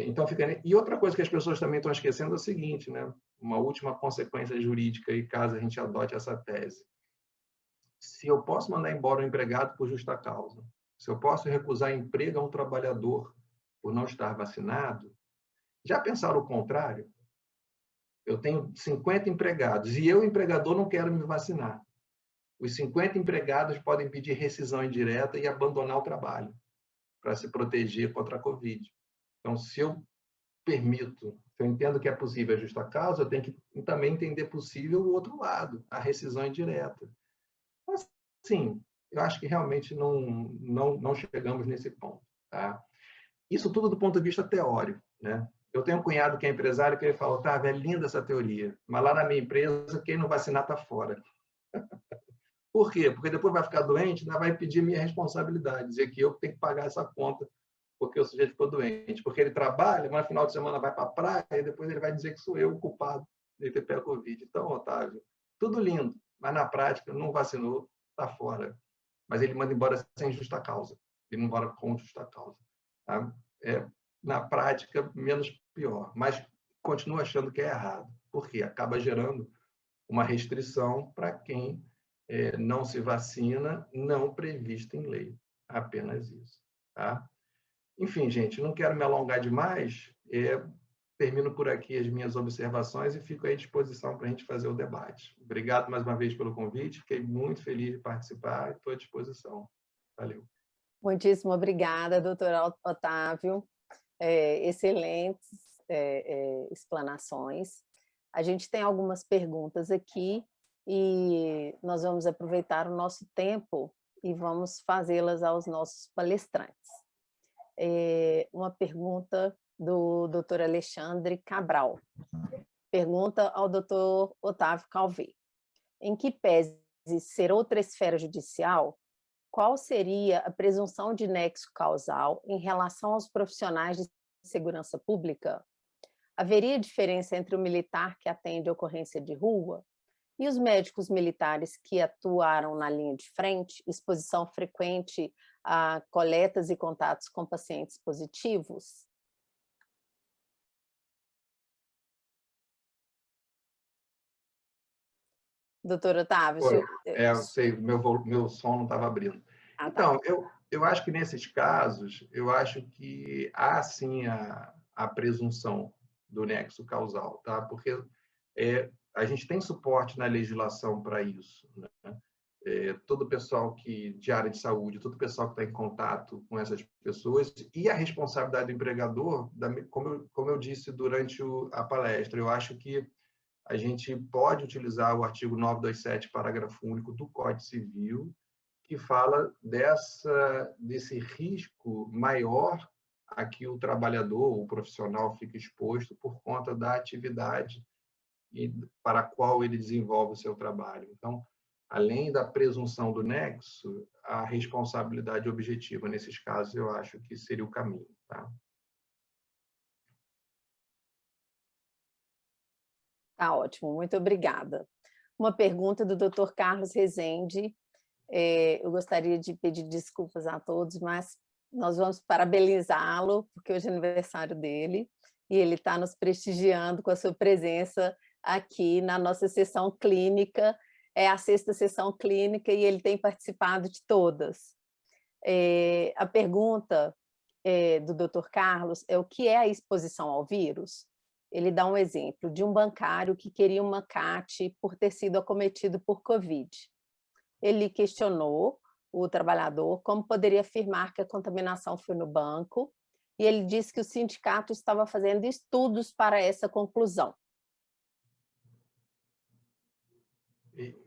Então, E outra coisa que as pessoas também estão esquecendo é o seguinte, né? Uma última consequência jurídica, e caso a gente adote essa tese. Se eu posso mandar embora um empregado por justa causa, se eu posso recusar emprego a um trabalhador por não estar vacinado, já pensaram o contrário? Eu tenho 50 empregados e eu, empregador, não quero me vacinar. Os 50 empregados podem pedir rescisão indireta e abandonar o trabalho para se proteger contra a Covid. Então, se eu permito, se eu entendo que é possível a justa causa, eu tenho que também entender possível o outro lado, a rescisão indireta. Mas, sim, eu acho que realmente não chegamos nesse ponto. Tá? Isso tudo do ponto de vista teórico, né? Eu tenho um cunhado que é empresário que ele fala, Otávio, é linda essa teoria, mas lá na minha empresa, quem não vacinar está fora. Por quê? Porque depois vai ficar doente, ainda vai pedir minha responsabilidade, dizer que eu tenho que pagar essa conta porque o sujeito ficou doente. Porque ele trabalha, mas no final de semana vai para a praia e depois ele vai dizer que sou eu o culpado de ter pego Covid. Então, Otávio, tudo lindo, mas na prática não vacinou, está fora. Mas ele manda embora sem justa causa. Ele manda embora com justa causa. Tá? Na prática, menos pior. Mas continuo achando que é errado. Porque acaba gerando uma restrição para quem não se vacina, não previsto em lei. Apenas isso. Tá? Enfim, gente, não quero me alongar demais. Termino por aqui as minhas observações e fico à disposição para a gente fazer o debate. Obrigado mais uma vez pelo convite. Fiquei muito feliz de participar e estou à disposição. Valeu. Muitíssimo obrigada, doutor Otávio. Excelentes explanações. A gente tem algumas perguntas aqui e nós vamos aproveitar o nosso tempo e vamos fazê-las aos nossos palestrantes. Uma pergunta do Dr. Alexandre Cabral. Pergunta ao Dr. Otávio Calvé. Em que pese ser outra esfera judicial, qual seria a presunção de nexo causal em relação aos profissionais de segurança pública? Haveria diferença entre o militar que atende a ocorrência de rua e os médicos militares que atuaram na linha de frente, exposição frequente a coletas e contatos com pacientes positivos? Doutor Otávio, eu sei, meu som não estava abrindo. Então, eu acho que nesses casos, eu acho que há sim a presunção do nexo causal, tá? Porque a gente tem suporte na legislação para isso, né? Todo o pessoal de área de saúde, todo o pessoal que está em contato com essas pessoas e a responsabilidade do empregador, como eu disse durante a palestra, eu acho que a gente pode utilizar o artigo 927, parágrafo único do Código Civil, que fala desse risco maior a que o trabalhador, o profissional, fica exposto por conta da atividade para a qual ele desenvolve o seu trabalho. Então, além da presunção do nexo, a responsabilidade objetiva, nesses casos, eu acho que seria o caminho. Tá? Tá ótimo, muito obrigada. Uma pergunta do Dr. Carlos Rezende. Eu gostaria de pedir desculpas a todos, mas nós vamos parabenizá-lo, porque hoje é aniversário dele, e ele está nos prestigiando com a sua presença aqui na nossa sessão clínica. É a 6ª sessão clínica e ele tem participado de todas. A pergunta do Dr. Carlos é: o que é a exposição ao vírus? Ele dá um exemplo de um bancário que queria uma CAT por ter sido acometido por Covid. Ele questionou o trabalhador como poderia afirmar que a contaminação foi no banco, e ele disse que o sindicato estava fazendo estudos para essa conclusão. E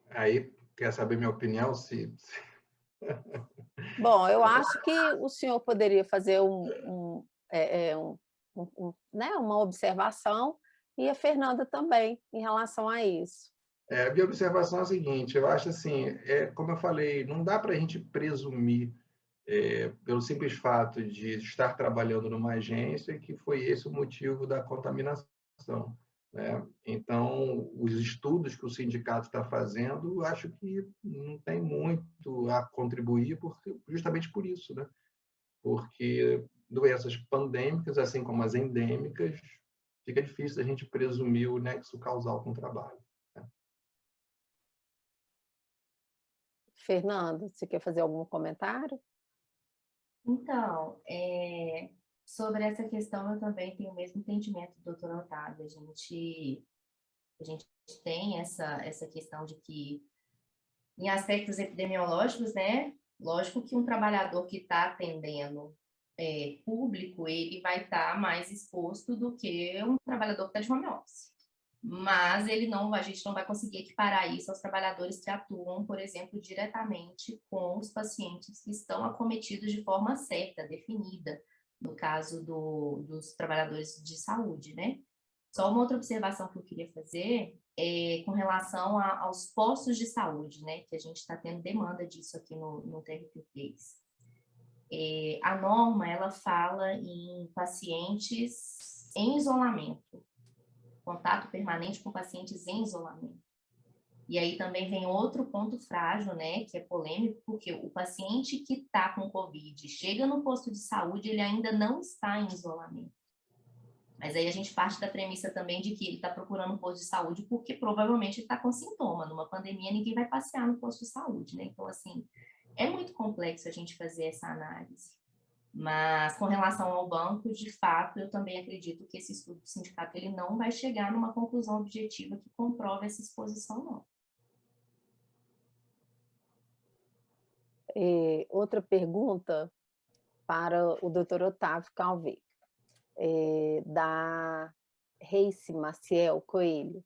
aí, quer saber minha opinião? Bom, eu acho que o senhor poderia fazer uma observação, e a Fernanda também, em relação a isso. A minha observação é a seguinte: eu acho assim, como eu falei, não dá para a gente presumir, pelo simples fato de estar trabalhando numa agência, que foi esse o motivo da contaminação, né? Então, os estudos que o sindicato está fazendo, eu acho que não tem muito a contribuir, justamente por isso, né? Porque doenças pandêmicas, assim como as endêmicas, fica difícil a gente presumir o nexo causal com o trabalho. Fernando, você quer fazer algum comentário? Então, sobre essa questão, eu também tenho o mesmo entendimento do doutor Otávio. A gente tem essa questão de que, em aspectos epidemiológicos, né, lógico que um trabalhador que está atendendo público, ele vai estar mais exposto do que um trabalhador que está de home office. Mas a gente não vai conseguir equiparar isso aos trabalhadores que atuam, por exemplo, diretamente com os pacientes que estão acometidos de forma certa, definida, no caso dos trabalhadores de saúde, né? Só uma outra observação que eu queria fazer é com relação aos postos de saúde, né? Que a gente está tendo demanda disso aqui no TRP3. A norma, ela fala em pacientes em isolamento, contato permanente com pacientes em isolamento. E aí também vem outro ponto frágil, né, que é polêmico, porque o paciente que está com Covid chega no posto de saúde, ele ainda não está em isolamento. Mas aí a gente parte da premissa também de que ele está procurando um posto de saúde porque provavelmente ele está com sintoma. Numa pandemia, ninguém vai passear no posto de saúde, né? Então, assim, é muito complexo a gente fazer essa análise. Mas, com relação ao banco, de fato, eu também acredito que esse estudo do sindicato ele não vai chegar numa conclusão objetiva que comprove essa exposição, não. Outra pergunta para o Dr. Otávio Calvé, da Reice Maciel Coelho.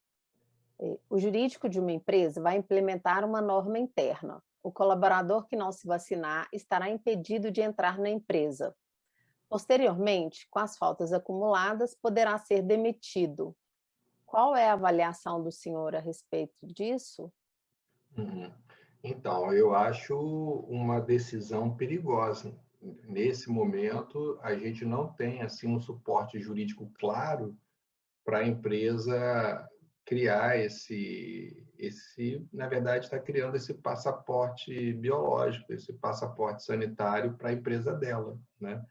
O jurídico de uma empresa vai implementar uma norma interna. O colaborador que não se vacinar estará impedido de entrar na empresa. Posteriormente, com as faltas acumuladas, poderá ser demitido. Qual é a avaliação do senhor a respeito disso? Então, eu acho uma decisão perigosa. Nesse momento, a gente não tem assim um suporte jurídico claro para a empresa criar na verdade, está criando esse passaporte biológico, esse passaporte sanitário para a empresa dela, né?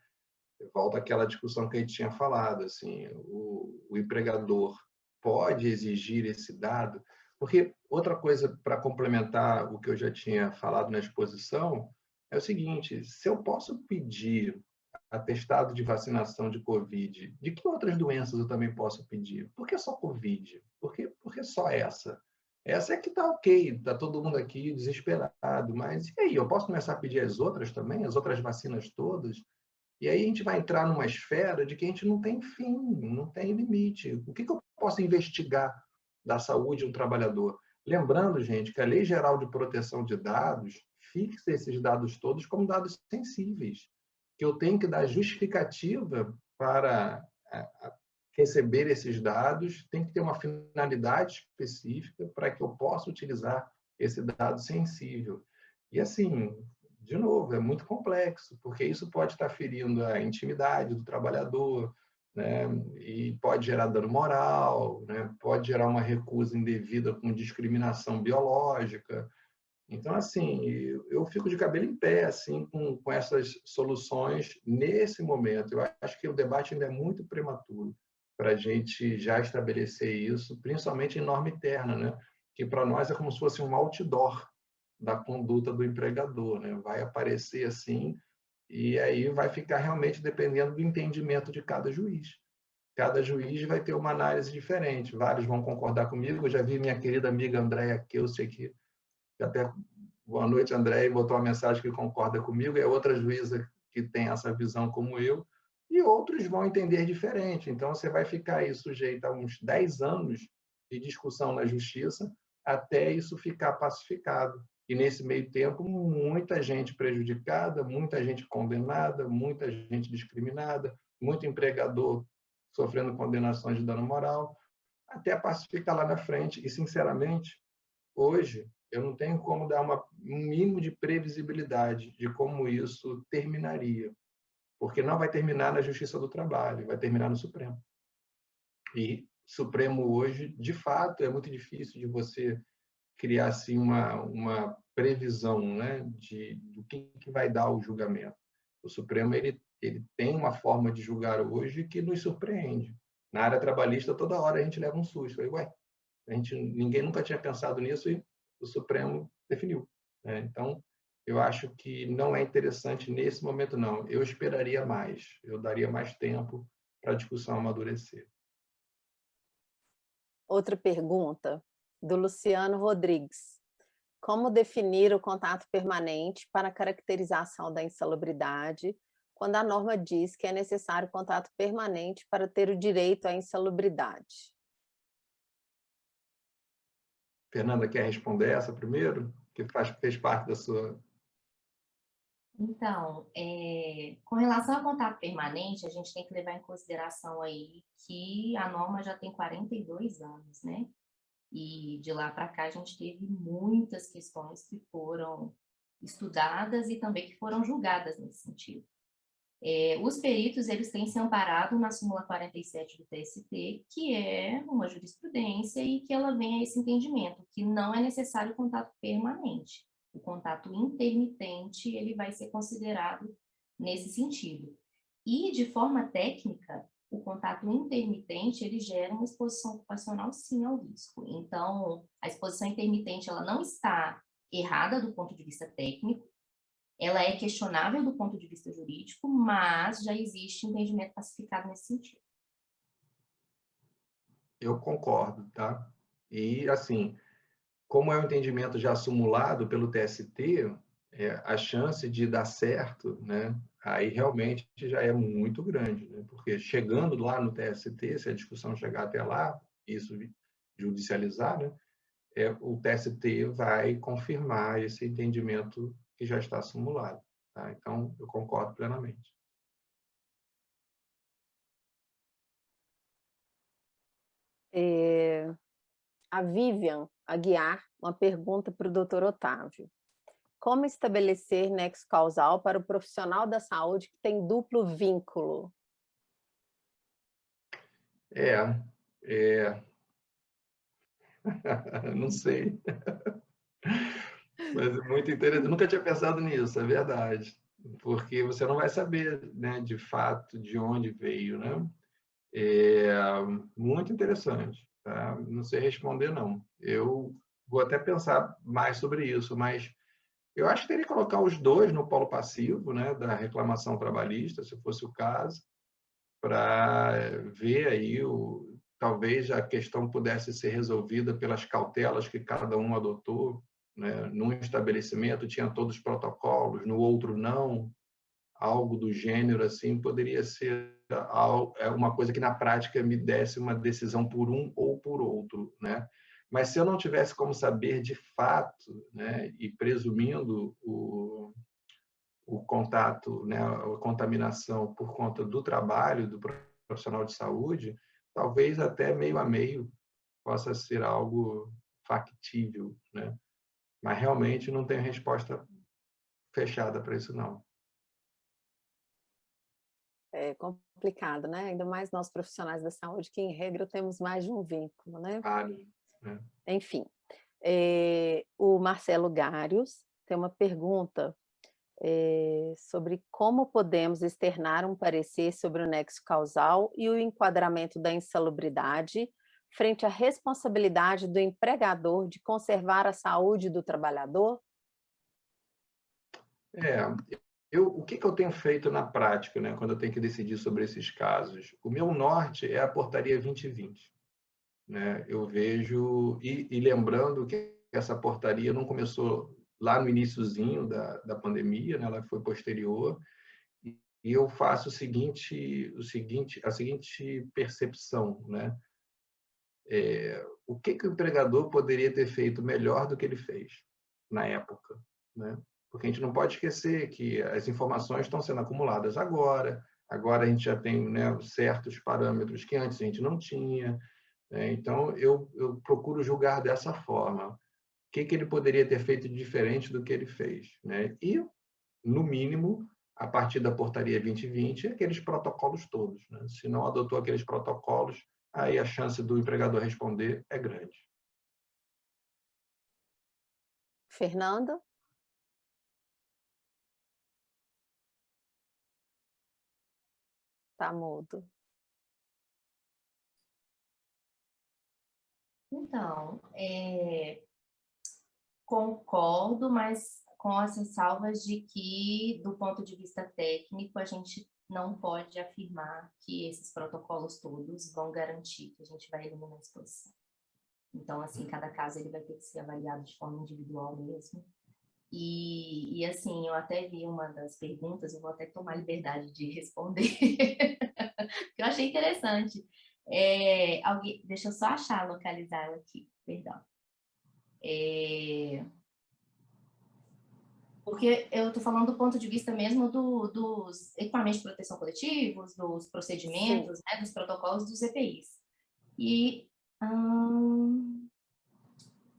Volta àquela discussão que a gente tinha falado, assim, o empregador pode exigir esse dado, porque outra coisa para complementar o que eu já tinha falado na exposição é o seguinte: se eu posso pedir atestado de vacinação de Covid, de que outras doenças eu também posso pedir? Por que só Covid? Por que só essa? Essa é que está ok, está todo mundo aqui desesperado, mas e aí, eu posso começar a pedir as outras também, as outras vacinas todas? E aí a gente vai entrar numa esfera de que a gente não tem fim, não tem limite. O que eu posso investigar da saúde de um trabalhador? Lembrando, gente, que a Lei Geral de Proteção de Dados fixa esses dados todos como dados sensíveis, que eu tenho que dar justificativa para receber esses dados, tem que ter uma finalidade específica para que eu possa utilizar esse dado sensível. E assim, de novo, é muito complexo, porque isso pode estar ferindo a intimidade do trabalhador, né? E pode gerar dano moral, né? Pode gerar uma recusa indevida com discriminação biológica. Então, assim, eu fico de cabelo em pé assim, com essas soluções nesse momento. Eu acho que o debate ainda é muito prematuro para a gente já estabelecer isso, principalmente em norma interna, né? Que para nós é como se fosse um outdoor da conduta do empregador, né? Vai aparecer assim e aí vai ficar realmente dependendo do entendimento de cada juiz. Cada juiz vai ter uma análise diferente. Vários vão concordar comigo. Eu já vi minha querida amiga Andréa Kelsey aqui, que até boa noite, Andréa, botou uma mensagem que concorda comigo. É outra juíza que tem essa visão como eu. E outros vão entender diferente. Então, você vai ficar aí sujeito a uns 10 anos de discussão na justiça até isso ficar pacificado. E, nesse meio tempo, muita gente prejudicada, muita gente condenada, muita gente discriminada, muito empregador sofrendo condenações de dano moral, até pacificar lá na frente. E, sinceramente, hoje, eu não tenho como dar um mínimo de previsibilidade de como isso terminaria, porque não vai terminar na Justiça do Trabalho, vai terminar no Supremo. E Supremo hoje, de fato, é muito difícil de você criar assim uma previsão, né, do que vai dar o julgamento. O Supremo ele tem uma forma de julgar hoje que nos surpreende. Na área trabalhista, toda hora a gente leva um susto. Aí, ué, ninguém nunca tinha pensado nisso e o Supremo definiu, né? Então, eu acho que não é interessante nesse momento, não. Eu esperaria mais, eu daria mais tempo para a discussão amadurecer. Outra pergunta, do Luciano Rodrigues. Como definir o contato permanente para a caracterização da insalubridade, quando a norma diz que é necessário contato permanente para ter o direito à insalubridade? Fernanda, quer responder essa primeiro? Que fez parte da sua... Então, com relação ao contato permanente, a gente tem que levar em consideração aí que a norma já tem 42 anos, né? E de lá para cá a gente teve muitas questões que foram estudadas e também que foram julgadas nesse sentido. Os peritos, eles têm se amparado na súmula 47 do TST, que é uma jurisprudência e que ela vem a esse entendimento, que não é necessário contato permanente. O contato intermitente, ele vai ser considerado nesse sentido. E, de forma técnica, o contato intermitente, ele gera uma exposição ocupacional, sim, ao risco. Então, a exposição intermitente, ela não está errada do ponto de vista técnico, ela é questionável do ponto de vista jurídico, mas já existe entendimento pacificado nesse sentido. Eu concordo, tá? E, assim, como é um entendimento já simulado pelo TST, a chance de dar certo, né, aí realmente já é muito grande, né? Porque chegando lá no TST, se a discussão chegar até lá, isso judicializar, né, o TST vai confirmar esse entendimento que já está simulado. Tá? Então, eu concordo plenamente. A Vivian Aguiar, uma pergunta para o Dr. Otávio. Como estabelecer nexo causal para o profissional da saúde que tem duplo vínculo? Não sei. Mas é muito interessante. Eu nunca tinha pensado nisso, é verdade. Porque você não vai saber, né, de fato, de onde veio, né? Muito interessante. Tá? Não sei responder, não. Eu vou até pensar mais sobre isso, mas eu acho que teria que colocar os dois no polo passivo, né, da reclamação trabalhista, se fosse o caso, para ver aí talvez a questão pudesse ser resolvida pelas cautelas que cada um adotou, né? Num estabelecimento tinha todos os protocolos, no outro não, algo do gênero assim, poderia ser uma coisa que na prática me desse uma decisão por um ou por outro, né? Mas se eu não tivesse como saber de fato, né, e presumindo o contato, né, a contaminação por conta do trabalho do profissional de saúde, talvez até meio a meio possa ser algo factível, né? Mas realmente não tenho resposta fechada para isso, não. É complicado, né? Ainda mais nós profissionais da saúde, que em regra temos mais de um vínculo, né? Vale, né? Enfim, o Marcelo Garius tem uma pergunta sobre como podemos externar um parecer sobre o nexo causal e o enquadramento da insalubridade frente à responsabilidade do empregador de conservar a saúde do trabalhador? O que eu tenho feito na prática, né, quando eu tenho que decidir sobre esses casos? O meu norte é a portaria 2020. Né? Eu vejo, e lembrando que essa portaria não começou lá no iniciozinho da pandemia, né? Ela foi posterior, e eu faço a seguinte percepção, né? O que o empregador poderia ter feito melhor do que ele fez na época, né? Porque a gente não pode esquecer que as informações estão sendo acumuladas agora a gente já tem, né, certos parâmetros que antes a gente não tinha, né? Então, eu procuro julgar dessa forma. O que ele poderia ter feito de diferente do que ele fez, né? E, no mínimo, a partir da portaria 2020, aqueles protocolos todos, né? Se não adotou aqueles protocolos, aí a chance do empregador responder é grande. Fernanda? Tá mudo. Então, concordo, mas com as ressalvas de que, do ponto de vista técnico, a gente não pode afirmar que esses protocolos todos vão garantir que a gente vai eliminar a exposição. Então, assim, cada caso ele vai ter que ser avaliado de forma individual mesmo. E assim, eu até vi uma das perguntas, eu vou até tomar liberdade de responder, que eu achei interessante. Deixa eu só achar, localizar ela aqui, perdão. Porque eu estou falando do ponto de vista mesmo dos equipamentos de proteção coletivos, dos procedimentos, né, dos protocolos dos EPIs. E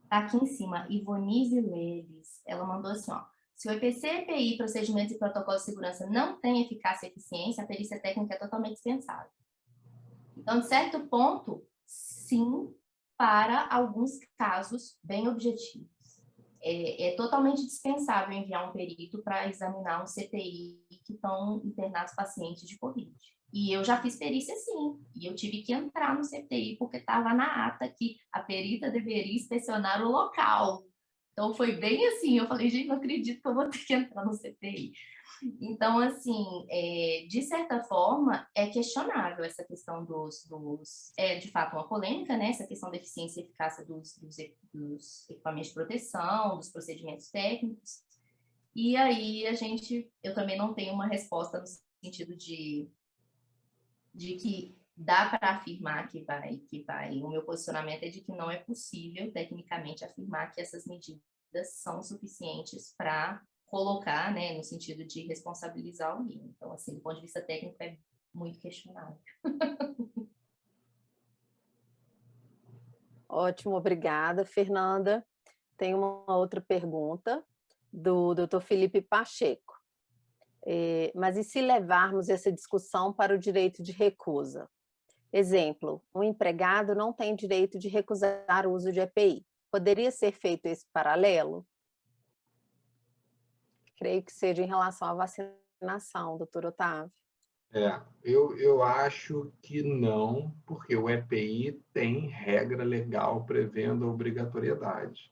tá aqui em cima, Ivonise Leves, ela mandou assim, ó, se o EPC, EPI, procedimentos e protocolos de segurança não têm eficácia e eficiência, a perícia técnica é totalmente dispensável. Então, de certo ponto, sim, para alguns casos bem objetivos. É totalmente dispensável enviar um perito para examinar um CTI que estão internados pacientes de Covid. E eu já fiz perícia sim, e eu tive que entrar no CTI porque estava na ata que a perita deveria inspecionar o local. Então foi bem assim, eu falei, gente, não acredito que eu vou ter que entrar no CTI. Então, assim, de certa forma, é questionável essa questão é de fato uma polêmica, né? Essa questão da eficiência e eficácia dos equipamentos de proteção, dos procedimentos técnicos. E aí eu também não tenho uma resposta no sentido de que dá para afirmar que vai. O meu posicionamento é de que não é possível, tecnicamente, afirmar que essas medidas são suficientes para colocar, né, no sentido de responsabilizar alguém. Então, assim, do ponto de vista técnico, é muito questionável. Ótimo, obrigada, Fernanda. Tem uma outra pergunta do Dr. Felipe Pacheco. Mas e se levarmos essa discussão para o direito de recusa? Exemplo, um empregado não tem direito de recusar o uso de EPI. Poderia ser feito esse paralelo? Creio que seja em relação à vacinação, doutor Otávio. Eu acho que não, porque o EPI tem regra legal prevendo a obrigatoriedade.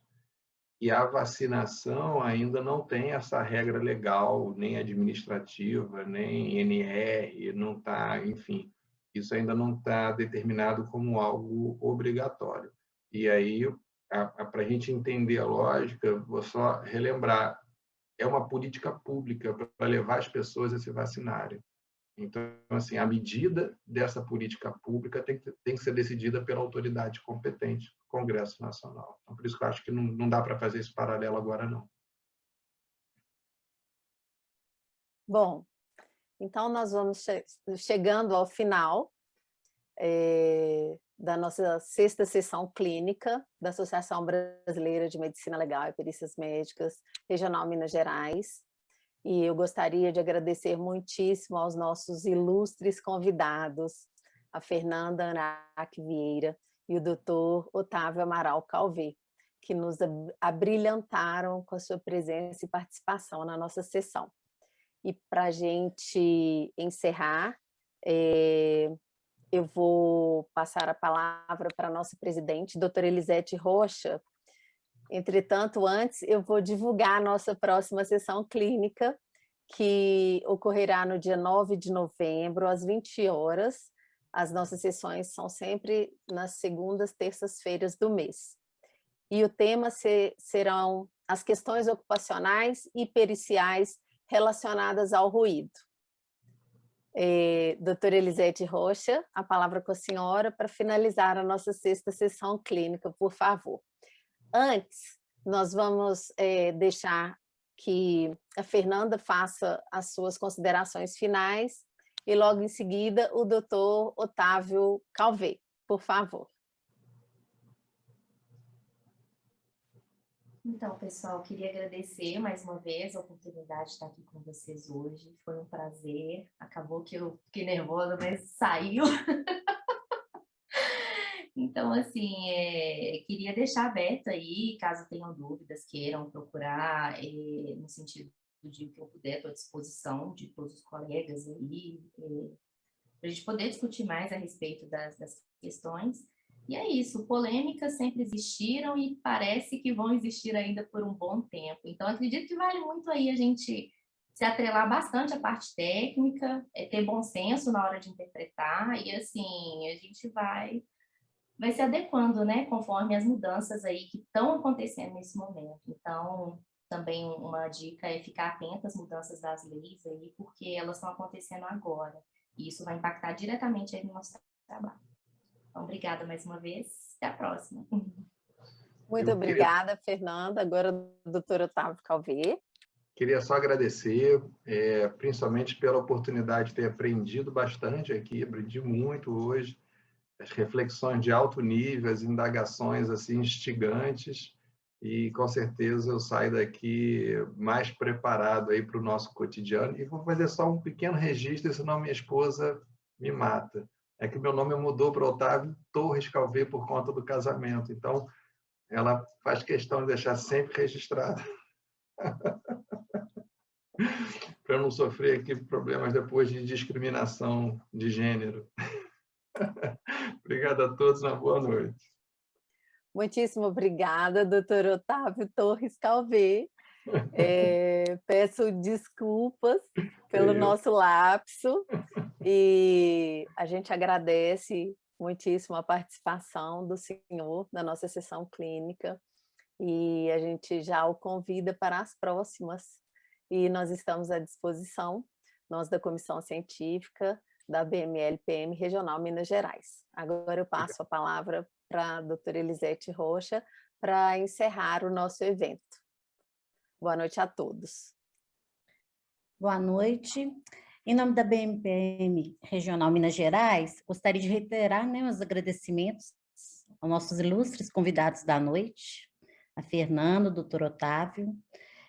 E a vacinação ainda não tem essa regra legal, nem administrativa, nem NR, não está, enfim, isso ainda não está determinado como algo obrigatório. E aí, para a gente entender a lógica, vou só relembrar, é uma política pública para levar as pessoas a se vacinarem. Então, assim, a medida dessa política pública tem que ser decidida pela autoridade competente, Congresso Nacional. Então, por isso que eu acho que não dá para fazer esse paralelo agora, não. Bom, então nós vamos chegando ao final da nossa 6ª sessão clínica da Associação Brasileira de Medicina Legal e Perícias Médicas, Regional Minas Gerais. E eu gostaria de agradecer muitíssimo aos nossos ilustres convidados, a Fernanda Araque Vieira e o doutor Otávio Amaral Calvé, que nos abrilhantaram com a sua presença e participação na nossa sessão. E para a gente encerrar, eu vou passar a palavra para a nossa presidente, doutora Elisete Rocha. Entretanto, antes, eu vou divulgar a nossa próxima sessão clínica, que ocorrerá no dia 9 de novembro, às 20 horas. As nossas sessões são sempre nas segundas, terças-feiras do mês. E o tema serão as questões ocupacionais e periciais relacionadas ao ruído. Doutora Elisete Rocha, a palavra com a senhora para finalizar a nossa 6ª sessão clínica, por favor. Antes, nós vamos deixar que a Fernanda faça as suas considerações finais e logo em seguida o doutor Otávio Calvé, por favor. Então, pessoal, queria agradecer mais uma vez a oportunidade de estar aqui com vocês hoje. Foi um prazer. Acabou que eu fiquei nervosa, mas saiu. Então, assim, queria deixar aberto aí, caso tenham dúvidas, queiram procurar, no sentido de que eu puder, estou à disposição de todos os colegas aí, para a gente poder discutir mais a respeito das questões. E é isso, polêmicas sempre existiram e parece que vão existir ainda por um bom tempo. Então, acredito que vale muito aí a gente se atrelar bastante à parte técnica, ter bom senso na hora de interpretar, e assim, a gente vai se adequando, né, conforme as mudanças aí que estão acontecendo nesse momento. Então, também uma dica é ficar atento às mudanças das leis aí, porque elas estão acontecendo agora, e isso vai impactar diretamente aí no nosso trabalho. Então, obrigada mais uma vez, até a próxima. Muito obrigada, Fernanda. Agora, o doutor Otávio Calvé. Queria só agradecer, principalmente pela oportunidade de ter aprendido bastante aqui, aprendi muito hoje, as reflexões de alto nível, as indagações assim instigantes, e com certeza eu saio daqui mais preparado aí para o nosso cotidiano. E vou fazer só um pequeno registro, senão minha esposa me mata. É que meu nome mudou para Otávio Torres Calvé por conta do casamento, então ela faz questão de deixar sempre registrado. para não sofrer aqui problemas depois de discriminação de gênero. Obrigado a todos, uma boa noite. Muitíssimo obrigada, doutor Otávio Torres Calvé. Peço desculpas pelo nosso lapso e a gente agradece muitíssimo a participação do senhor na nossa sessão clínica e a gente já o convida para as próximas e nós estamos à disposição, nós da Comissão Científica da BML-PM Regional Minas Gerais. Agora eu passo a palavra para a doutora Elisete Rocha para encerrar o nosso evento. Boa noite a todos. Boa noite. Em nome da BMPM Regional Minas Gerais, gostaria de reiterar, né, os agradecimentos aos nossos ilustres convidados da noite, a Fernanda, o doutor Otávio.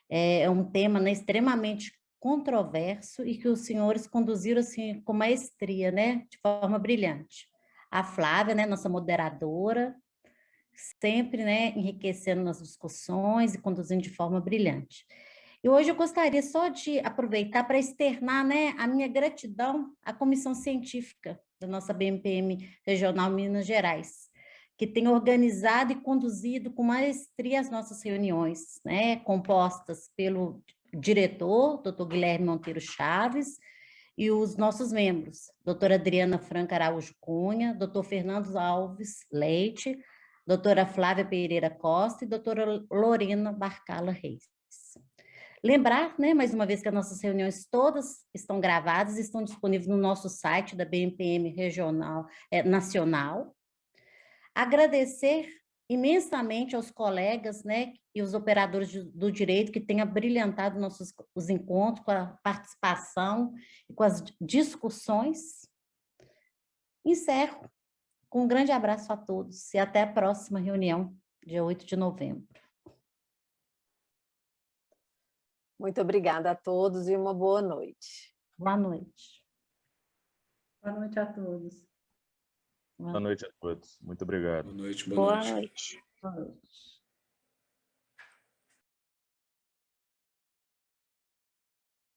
É um tema, né, extremamente controverso e que os senhores conduziram assim, com maestria, né, de forma brilhante. A Flávia, né, nossa moderadora, sempre, né, enriquecendo nas discussões e conduzindo de forma brilhante. E hoje eu gostaria só de aproveitar para externar, né, a minha gratidão à Comissão Científica da nossa BMPM Regional Minas Gerais, que tem organizado e conduzido com maestria as nossas reuniões, né, compostas pelo diretor, doutor Guilherme Monteiro Chaves, e os nossos membros, doutora Adriana Franca Araújo Cunha, doutor Fernando Alves Leite, doutora Flávia Pereira Costa e doutora Lorena Barcala Reis. Lembrar, né, mais uma vez, que as nossas reuniões todas estão gravadas, estão disponíveis no nosso site da BMPM Regional Nacional. Agradecer imensamente aos colegas, né, e os operadores do direito que têm abrilhantado os encontros com a participação e com as discussões. Encerro com um grande abraço a todos e até a próxima reunião, dia 8 de novembro. Muito obrigada a todos e uma boa noite. Boa noite. Boa noite a todos. Boa noite a todos. Muito obrigado. Boa noite. Boa noite. Boa noite.